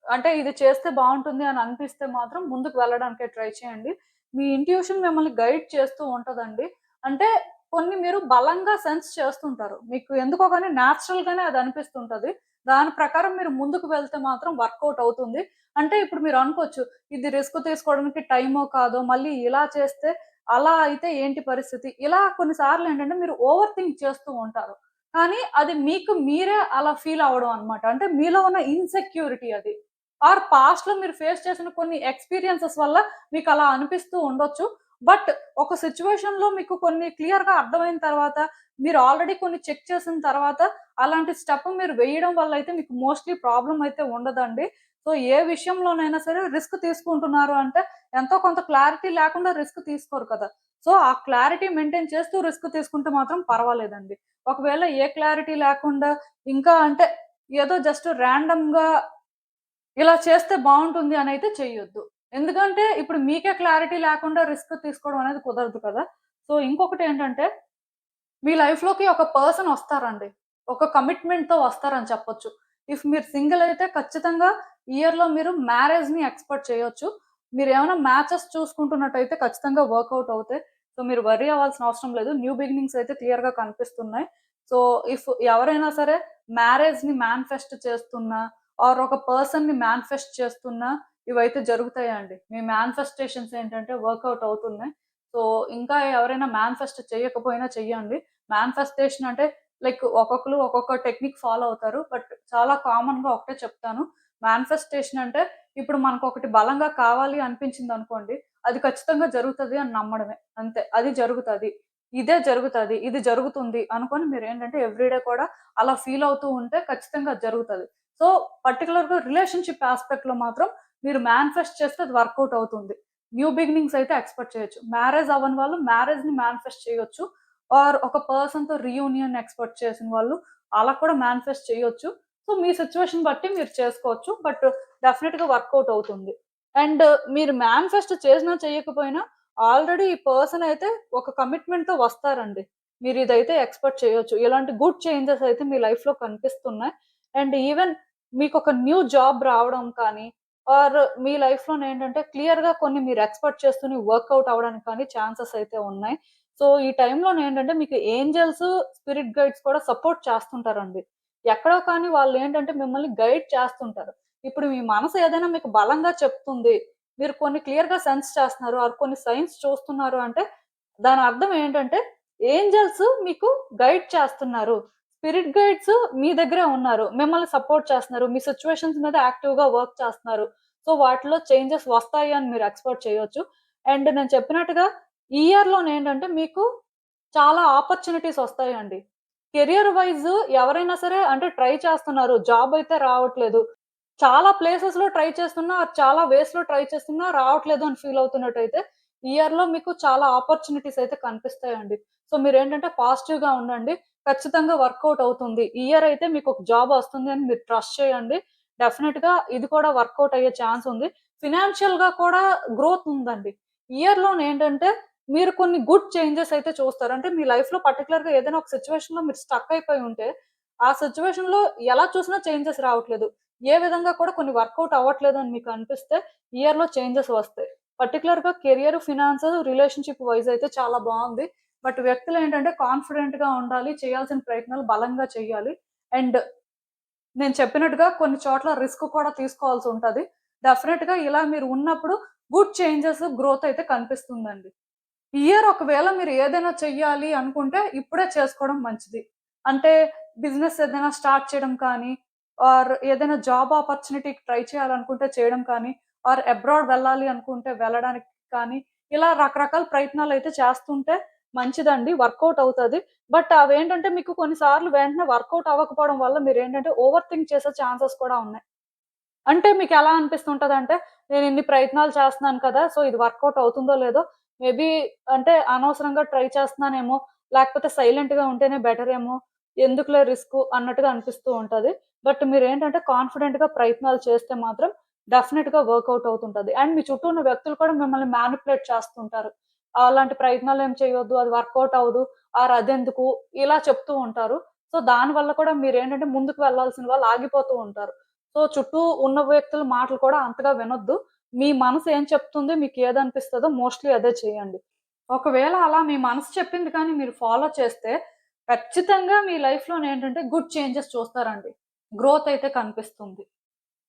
అంటే ఇది చేస్తే బావుంటుంది అని అనిపిస్తే మాత్రం ముందుకు వెళ్ళడానికే ట్రై చేయండి. మీ ఇంట్యూషన్ మిమ్మల్ని గైడ్ చేస్తూ ఉంటదండి. అంటే కొన్ని మీరు బలంగా సెన్స్ చేస్తుంటారు. మీకు ఎందుకో గాని నేచురల్‌గానే అది అనిపిస్తుంటది. దాని ప్రకారం మీరు ముందుకు వెళ్తే మాత్రం వర్కౌట్ అవుతుంది. అంటే ఇప్పుడు మీరు అనుకోవచ్చు, ఇది రిస్క్ తీసుకోవడానికి టైమో కాదో, మళ్ళీ ఇలా చేస్తే అలా అయితే ఏంటి పరిస్థితి? ఇలా కొన్ని సార్లేంటంటే మీరు ఓవర్ థింక్ చేస్తూ ఉంటారు. కానీ అది మీకు మీరే అలా ఫీల్ అవ్వడం అన్నమాట. అంటే మీలో ఉన్న ఇన్‌సెక్యూరిటీ అది. ఆర్ పాస్ట్‌లో మీరు ఫేస్ చేసిన కొన్ని ఎక్స్‌పీరియన్సెస్ వల్ల మీకలా అనిపిస్తూ ఉండొచ్చు. బట్ ఒక సిట్యుయేషన్‌లో మీకు కొన్ని క్లియర్‌గా అర్థమైన తర్వాత, మీరు ఆల్రెడీ కొన్ని చెక్ చేసిన తర్వాత అలాంటి స్టెప్ మీరు వేయడం వల్లయితే మీకు మోస్ట్‌లీ ప్రాబ్లమ్ అయితే ఉండదండి. సో, ఏ విషయంలోనైనా సరే రిస్క్ తీసుకుంటున్నారు అంటే, ఎంతో కొంత క్లారిటీ లేకుండా రిస్క్ తీసుకోరు కదా! సో, ఆ క్లారిటీ మెయింటైన్ చేస్తూ రిస్క్ తీసుకుంటే మాత్రం పర్వాలేదండి. ఒకవేళ ఏ క్లారిటీ లేకుండా ఇంకా అంటే ఏదో జస్ట్ రాండమ్‌గా ఇలా చేస్తే బావుంటుంది అనైతే చెయ్యొద్దు. ఎందుకంటే ఇప్పుడు మీకే క్లారిటీ లేకుండా రిస్క్ తీసుకోవడం అనేది కుదరదు కదా! సో, ఇంకొకటేంటంటే మీ లైఫ్‌లోకి ఒక పర్సన్ వస్తారండి. ఒక కమిట్మెంట్‌తో వస్తారని చెప్పొచ్చు. ఇఫ్ మీరు సింగిల్ అయితే ఖచ్చితంగా ఇయర్‌లో మీరు మ్యారేజ్‌ని ఎక్స్‌పెక్ట్ చేయొచ్చు. మీరేమైనా మ్యాచెస్ చూసుకుంటున్నట్టయితే ఖచ్చితంగా వర్కౌట్ అవుతాయి. సో, మీరు వర్రీ అవ్వాల్సిన అవసరం లేదు. న్యూ బిగినింగ్స్ అయితే క్లియర్‌గా కనిపిస్తున్నాయి. సో, ఇఫ్ ఎవరైనా సరే మ్యారేజ్‌ని మేనిఫెస్ట్ చేస్తున్నా ఆర్ ఒక పర్సన్‌ని మేనిఫెస్ట్ చేస్తున్నా ఇవైతే జరుగుతాయండి. మీ మేనిఫెస్టేషన్స్ ఏంటంటే వర్కౌట్ అవుతున్నాయి. సో, ఇంకా ఎవరైనా మేనిఫెస్ట్ చేయకపోయినా చెయ్యండి. మేనిఫెస్టేషన్ అంటే లైక్ ఒక్కొక్కళ్ళు ఒక్కొక్క టెక్నిక్ ఫాలో అవుతారు. బట్ చాలా కామన్‌గా ఒకటే చెప్తాను. మేనిఫెస్టేషన్ అంటే ఇప్పుడు మనకొకటి బలంగా కావాలి అనిపించిందనుకోండి, అది ఖచ్చితంగా జరుగుతది అని నమ్మడమే. అంతే. అది జరుగుతది. ఇదే జరుగుతది. ఇది జరుగుతుంది అనుకోని మీరేంటంటే ఎవ్రీ డే కూడా అలా ఫీల్ అవుతూ ఉంటే ఖచ్చితంగా అది జరుగుతది. సో, పర్టిక్యులర్‌గా రిలేషన్‌షిప్ యాస్పెక్ట్‌లో మాత్రం మీరు మేనిఫెస్ట్ చేస్తే అది వర్కౌట్ అవుతుంది. న్యూ బిగినింగ్స్ అయితే ఎక్స్‌పెక్ట్ చేయొచ్చు. మ్యారేజ్ అవ్వని వాళ్ళు మ్యారేజ్‌ని మేనిఫెస్ట్ చేయొచ్చు. ఆర్ ఒక పర్సన్‌తో రీయూనియన్ ఎక్స్‌పెక్ట్ చేసిన వాళ్ళు అలా కూడా మేనిఫెస్ట్ చేయొచ్చు. సో, మీ సిట్యుయేషన్ బట్టి మీరు చేసుకోవచ్చు. బట్ డెఫినిట్‌గా వర్కౌట్ అవుతుంది. అండ్ మీరు మేనిఫెస్ట్ చేసినా చేయకపోయినా ఆల్రెడీ ఈ పర్సన్ అయితే ఒక కమిట్మెంట్‌తో వస్తారండి. మీరిదైతే ఎక్స్‌పెక్ట్ చేయొచ్చు. ఇలాంటి గుడ్ చేంజెస్ అయితే మీ లైఫ్‌లో కనిపిస్తున్నాయి. అండ్ ఈవెన్ మీకొక న్యూ జాబ్ రావడం కానీ, ఆర్ మీ లైఫ్‌లోనే ఏంటంటే క్లియర్‌గా కొన్ని మీరు ఎక్స్‌పెక్ట్ చేస్తూని వర్కౌట్ అవ్వడానికి కానీ ఛాన్సెస్ అయితే ఉన్నాయి. సో, ఈ టైంలోనేంటంటే మీకు ఏంజెల్స్, స్పిరిట్ గైడ్స్ కూడా సపోర్ట్ చేస్తుంటారండి. ఎక్కడో కానీ వాళ్ళేంటంటే మిమ్మల్ని గైడ్ చేస్తుంటారు. ఇప్పుడు మీ మనసు ఏదైనా మీకు బలంగా చెప్తుంది. మీరు కొన్ని క్లియర్‌గా సెన్స్ చేస్తున్నారు ఆర్ కొన్ని సైన్స్ చూస్తున్నారు అంటే దాని అర్థం ఏంటంటే ఏంజెల్స్ మీకు గైడ్ చేస్తున్నారు. స్పిరిట్ గైడ్స్ మీ దగ్గరే ఉన్నారు. మిమ్మల్ని సపోర్ట్ చేస్తున్నారు. మీ సిట్యుయేషన్స్ మీద యాక్టివ్‌గా వర్క్ చేస్తున్నారు. సో, వాటిలో చేంజెస్ వస్తాయి అని మీరు ఎక్స్‌పెక్ట్ చేయొచ్చు. అండ్ నేను చెప్పినట్టుగా ఈ ఇయర్‌లోనేంటంటే మీకు చాలా ఆపర్చునిటీస్ వస్తాయండి. కెరియర్ వైస్ ఎవరైనా సరే అంటే ట్రై చేస్తున్నారు. జాబ్ అయితే రావట్లేదు. చాలా ప్లేసెస్‌లో ట్రై చేస్తున్నా, చాలా వేస్‌లో ట్రై చేస్తున్నా రావట్లేదు అని ఫీల్ అవుతున్నట్టయితే, ఈ ఇయర్‌లో మీకు చాలా ఆపర్చునిటీస్ అయితే కనిపిస్తాయండి. సో, మీరేంటంటే పాజిటివ్‌గా ఉండండి. ఖచ్చితంగా వర్కౌట్ అవుతుంది. ఈ ఇయర్ అయితే మీకొక జాబ్ వస్తుంది అని మీరు ట్రస్ట్ చేయండి. డెఫినెట్‌గా ఇది కూడా వర్కౌట్ అయ్యే ఛాన్స్ ఉంది. ఫినాన్షియల్‌గా కూడా గ్రోత్ ఉందండి. ఈ ఇయర్‌లోనేంటంటే మీరు కొన్ని గుడ్ చేంజెస్ అయితే చూస్తారు. అంటే మీ లైఫ్‌లో పర్టిక్యులర్‌గా ఏదైనా ఒక సిట్యుయేషన్‌లో మీరు స్టక్ అయిపోయి ఉంటే, ఆ సిట్యుయేషన్‌లో ఎలా చూసినా చేంజెస్ రావట్లేదు. ఏ విధంగా కూడా కొన్ని వర్కౌట్ అవ్వట్లేదని మీకు అనిపిస్తే, ఇయర్‌లో చేంజెస్ వస్తాయి. పర్టిక్యులర్‌గా కెరియర్, ఫినాన్స్, రిలేషన్‌షిప్ వైస్ అయితే చాలా బావుంది. బట్ వ్యక్తులేంటంటే కాన్ఫిడెంట్‌గా ఉండాలి. చేయాల్సిన ప్రయత్నాలు బలంగా చేయాలి. అండ్ నేను చెప్పినట్టుగా కొన్ని చోట్ల రిస్క్ కూడా తీసుకోవాల్సుంటది. డెఫినెట్‌గా ఇలా మీరు ఉన్నప్పుడు గుడ్ చేంజెస్, గ్రోత్ అయితే కనిపిస్తుందండి. ఈ ఇయర్ ఒకవేళ మీరు ఏదైనా చెయ్యాలి అనుకుంటే ఇప్పుడే చేసుకోవడం మంచిది. అంటే బిజినెస్ ఏదైనా స్టార్ట్ చేయడం కానీ, ఆర్ ఏదైనా జాబ్ ఆపర్చునిటీకి ట్రై చేయాలనుకుంటే చేయడం కానీ, ఆర్ అబ్రాడ్ వెళ్ళాలి అనుకుంటే వెళ్ళడానికి కానీ, ఇలా రకరకాల ప్రయత్నాలైతే చేస్తుంటే మంచిదండి. వర్కౌట్ అవుతది. బట్ అవేంటంటే మీకు కొన్ని సార్లు వెంటనే వర్కౌట్ అవ్వకపోవడం వల్ల మీరేంటంటే ఓవర్ థింక్ చేసే ఛాన్సెస్ కూడా ఉన్నాయి. అంటే మీకెలా అనిపిస్తుంటదంటే, నేనిన్ని ప్రయత్నాలు చేస్తున్నాను కదా! సో, ఇది వర్కౌట్ అవుతుందో లేదో, మేబీ అంటే అనవసరంగా ట్రై చేస్తున్నానేమో, లేకపోతే సైలెంట్‌గా ఉంటేనే బెటరేమో, ఎందుకులే రిస్కు అన్నట్టుగా అనిపిస్తూ ఉంటది. బట్ మీరేంటంటే కాన్ఫిడెంట్‌గా ప్రయత్నాలు చేస్తే మాత్రం డెఫినిట్‌గా వర్కౌట్ అవుతుంటది. అండ్ మీ చుట్టూ ఉన్న వ్యక్తులు కూడా మిమ్మల్ని మ్యానిపులేట్ చేస్తుంటారు. అలాంటి ప్రయత్నాలేం చేయొద్దు, అది వర్కౌట్ అవ్వదు, ఆర్ అదెందుకు ఇలా చెప్తూ ఉంటారు. సో, దానివల్ల కూడా మీరేంటంటే ముందుకు వెళ్ళాల్సిన వాళ్ళు ఆగిపోతూ ఉంటారు. సో, చుట్టూ ఉన్న వ్యక్తుల మాటలు కూడా అంతగా వినొద్దు. మీ మనసు ఏం చెప్తుంది, మీకేదనిపిస్తదో మోస్ట్‌లీ అదే చేయండి. ఒకవేళ అలా మీ మనసు చెప్పింది కానీ మీరు ఫాలో చేస్తే, ఖచ్చితంగా మీ లైఫ్‌లోనేంటంటే గుడ్ చేంజెస్ చూస్తారండి. గ్రోత్ అయితే కనిపిస్తుంది.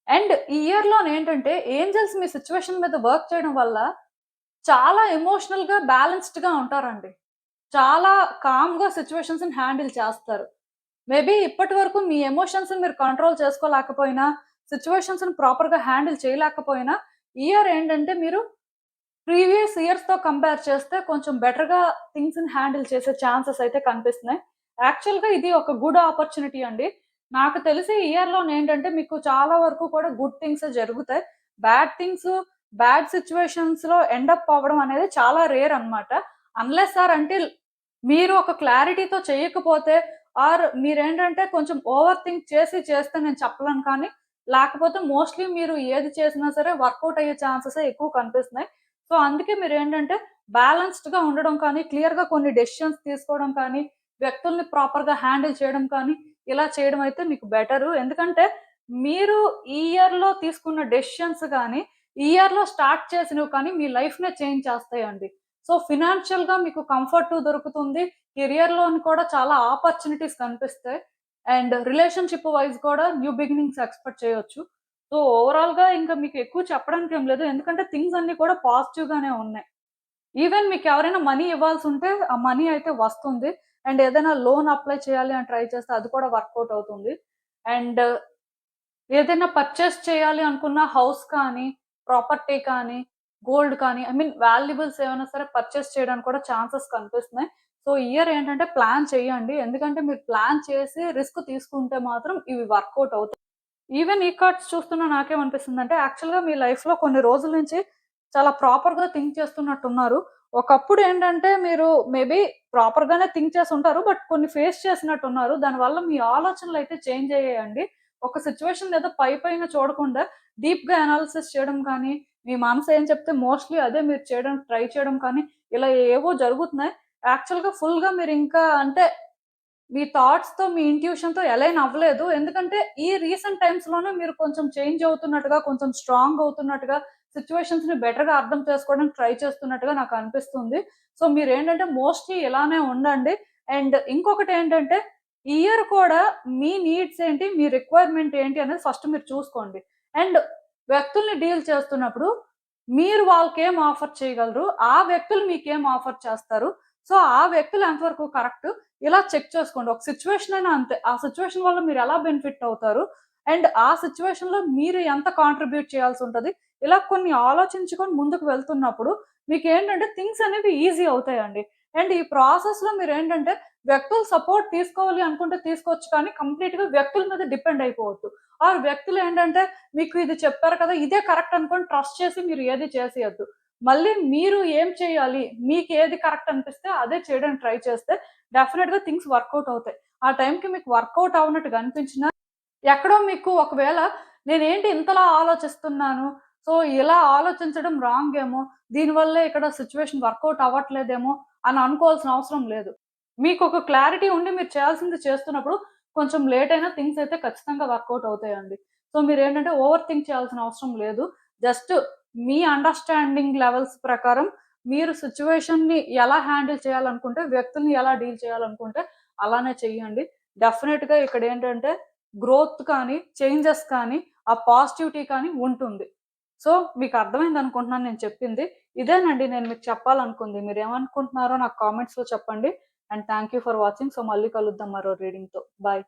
అండ్ ఈ ఇయర్‌లోనేంటంటే ఏంజెల్స్ మీ సిట్యుయేషన్ మీద వర్క్ చేయడం వల్ల చాలా ఎమోషనల్‌గా బ్యాలెన్స్‌డ్‌గా ఉంటారండి. చాలా కామ్‌గా సిట్యుయేషన్స్‌ని హ్యాండిల్ చేస్తారు. మేబీ ఇప్పటి వరకు మీ ఎమోషన్స్‌ని మీరు కంట్రోల్ చేసుకోలేకపోయినా, సిట్యుయేషన్స్‌ని ప్రాపర్‌గా హ్యాండిల్ చేయలేకపోయినా, ఈ ఇయర్ ఏంటంటే మీరు ప్రీవియస్ ఇయర్స్‌తో కంపేర్ చేస్తే కొంచెం బెటర్‌గా థింగ్స్‌ని హ్యాండిల్ చేసే ఛాన్సెస్ అయితే కనిపిస్తున్నాయి. యాక్చువల్‌గా ఇది ఒక గుడ్ ఆపర్చునిటీ అండి. నాకు తెలిసి ఈ ఇయర్‌లోనేంటంటే మీకు చాలా వరకు కూడా గుడ్ థింగ్సే జరుగుతాయి. బ్యాడ్ థింగ్స్, బ్యాడ్ సిట్యుయేషన్స్‌లో ఎండ్ అప్ అవ్వడం అనేది చాలా రేర్ అన్నమాట. అన్‌లెస్ ఆర్ అంటిల్ మీరు ఒక క్లారిటీతో చేయకపోతే ఆర్ మీరేంటంటే కొంచెం ఓవర్ థింక్ చేసి చేస్తే నేను చెప్పలేను కానీ, లేకపోతే మోస్ట్‌లీ మీరు ఏది చేసినా సరే వర్కౌట్ అయ్యే ఛాన్సెసే ఎక్కువ కనిపిస్తున్నాయి. సో, అందుకే మీరేంటంటే బ్యాలెన్స్‌డ్‌గా ఉండడం కానీ, క్లియర్‌గా కొన్ని డెసిషన్స్ తీసుకోవడం కానీ, వ్యక్తుల్ని ప్రాపర్‌గా హ్యాండిల్ చేయడం కానీ, ఇలా చేయడం అయితే మీకు బెటరు. ఎందుకంటే మీరు ఈ ఇయర్‌లో తీసుకున్న డెసిషన్స్ గాని, ఈ ఇయర్‌లో స్టార్ట్ చేసినవి కానీ మీ లైఫ్‌నే చేంజ్ చేస్తాయండి. సో, ఫినాన్షియల్‌గా మీకు కంఫర్టు దొరుకుతుంది. కెరియర్‌లోని కూడా చాలా ఆపర్చునిటీస్ కనిపిస్తాయి. అండ్ రిలేషన్‌షిప్ వైస్ కూడా న్యూ బిగినింగ్స్ ఎక్స్‌పెక్ట్ చేయొచ్చు. సో, ఓవరాల్‌గా ఇంకా మీకు ఎక్కువ చెప్పడానికేం లేదు. ఎందుకంటే థింగ్స్ అన్నీ కూడా పాజిటివ్‌గానే ఉన్నాయి. ఈవెన్ మీకెవరైనా మనీ ఇవ్వాల్సుంటే ఆ మనీ అయితే వస్తుంది. అండ్ ఏదైనా లోన్ అప్లై చేయాలి అని ట్రై చేస్తే అది కూడా వర్కౌట్ అవుతుంది. అండ్ ఏదైనా పర్చేస్ చేయాలి అనుకున్న హౌస్ కానీ, ప్రాపర్టీ కానీ, గోల్డ్ కానీ ఐ మీన్ వాల్యుబుల్స్ ఏమైనా సరే పర్చేస్ చేయడానికి కూడా ఛాన్సెస్ కనిపిస్తున్నాయి. సో, ఈ ఇయర్ ఏంటంటే ప్లాన్ చేయండి. ఎందుకంటే మీరు ప్లాన్ చేసి రిస్క్ తీసుకుంటే మాత్రం ఇవి వర్కౌట్ అవుతాయి. ఈవెన్ ఈ కార్డ్స్ చూస్తున్నా నాకేమనిపిస్తుందంటే యాక్చువల్‌గా మీ లైఫ్‌లో కొన్ని రోజుల నుంచి చాలా ప్రాపర్‌గా థింక్ చేస్తున్నట్టున్నారు. ఒకప్పుడు ఏంటంటే మీరు మేబీ ప్రాపర్‌గానే థింక్ చేసుంటారు. బట్ కొన్ని ఫేస్ చేసినట్టున్నారు. దానివల్ల మీ ఆలోచనలైతే చేంజ్ అయ్యాయండి. ఒక సిట్యుయేషన్ ఏదో పైపైన చూడకుండా డీప్‌గా అనాలిసిస్ చేయడం కానీ, మీ మనసు ఏం చెప్తే మోస్ట్‌లీ అదే మీరు చేయడానికి ట్రై చేయడం కానీ, ఇలా ఏవో జరుగుతున్నాయి. యాక్చువల్‌గా ఫుల్‌గా మీరింకా అంటే మీ థాట్స్‌తో, మీ ఇంట్యూషన్‌తో అలైన్ అవ్వలేదు. ఎందుకంటే ఈ రీసెంట్ టైమ్స్‌లోనే మీరు కొంచెం చేంజ్ అవుతున్నట్టుగా, కొంచెం స్ట్రాంగ్ అవుతున్నట్టుగా, సిట్యుయేషన్స్‌ని బెటర్‌గా అర్థం చేసుకోవడానికి ట్రై చేస్తున్నట్టుగా నాకు అనిపిస్తుంది. సో, మీరేంటంటే మోస్ట్‌లీ ఇలానే ఉండండి. అండ్ ఇంకొకటేంటంటే ఈ ఇయర్ కూడా మీ నీడ్స్ ఏంటి, మీ రిక్వైర్మెంట్ ఏంటి అనేది ఫస్ట్ మీరు చూసుకోండి. అండ్ వ్యక్తుల్ని డీల్ చేస్తున్నప్పుడు మీరు వాళ్ళకేం ఆఫర్ చేయగలరు, ఆ వ్యక్తులు మీకేం ఆఫర్ చేస్తారు. సో, ఆ వ్యక్తులు ఎంతవరకు కరెక్ట్ ఇలా చెక్ చేసుకోండి. ఒక సిట్యుయేషన్ అయినా అంతే. ఆ సిట్యుయేషన్ వల్ల మీరెలా బెనిఫిట్ అవుతారు? అండ్ ఆ సిట్యుయేషన్‌లో మీరు ఎంత కాంట్రిబ్యూట్ చేయాల్సుంటది? ఇలా కొన్ని ఆలోచించుకొని ముందుకు వెళ్తున్నప్పుడు మీకేంటంటే థింగ్స్ అనేవి ఈజీ అవుతాయండి. అండ్ ఈ ప్రాసెస్‌లో మీరేంటంటే వ్యక్తుల సపోర్ట్ తీసుకోవాలి అనుకుంటే తీసుకోవచ్చు కానీ కంప్లీట్‌గా వ్యక్తుల మీద డిపెండ్ అయిపోవద్దు. ఆర్ వ్యక్తులేంటంటే మీకు ఇది చెప్పారు కదా! ఇదే కరెక్ట్ అనుకోని ట్రస్ట్ చేసి మీరు ఏది చేసేయొద్దు. మళ్ళీ మీరు ఏం చేయాలి? మీకేది కరెక్ట్ అనిపిస్తే అదే చేయడానికి ట్రై చేస్తే డెఫినిట్‌గా థింగ్స్ వర్కౌట్ అవుతాయి. ఆ టైంకి మీకు వర్కౌట్ అవ్వనట్టుగా అనిపించినా, ఎక్కడో మీకు ఒకవేళ నేనేంటి ఇంతలా ఆలోచిస్తున్నాను. సో, ఇలా ఆలోచించడం రాంగ్ ఏమో! దీనివల్లే ఇక్కడ సిట్యుయేషన్ వర్కౌట్ అవ్వట్లేదేమో అని అనుకోవాల్సిన అవసరం లేదు. మీకొక క్లారిటీ ఉండి మీరు చేయాల్సింది చేస్తున్నప్పుడు కొంచెం లేట్ అయినా థింగ్స్ అయితే ఖచ్చితంగా వర్కౌట్ అవుతాయండి. సో, మీరేంటంటే ఓవర్ థింక్ చేయాల్సిన అవసరం లేదు. జస్ట్ మీ అండర్‌స్టాండింగ్ లెవెల్స్ ప్రకారం మీరు సిట్యుయేషన్‌ని ఎలా హ్యాండిల్ చేయాలనుకుంటే, వ్యక్తుల్ని ఎలా డీల్ చేయాలనుకుంటే అలానే చెయ్యండి. డెఫినిట్‌గా ఇక్కడేంటంటే గ్రోత్ కానీ, చేంజెస్ కానీ, ఆ పాజిటివిటీ కానీ ఉంటుంది. సో, మీకు అర్థమైందనుకుంటున్నాను నేను చెప్పింది. ఇదేనండి నేను మీకు చెప్పాలనుకుంది. మీరేమనుకుంటున్నారో నాకు కామెంట్స్‌లో చెప్పండి. And thank you for watching. So, మళ్ళీ కలుద్దాం మరో రీడింగ్‌తో. బాయ్.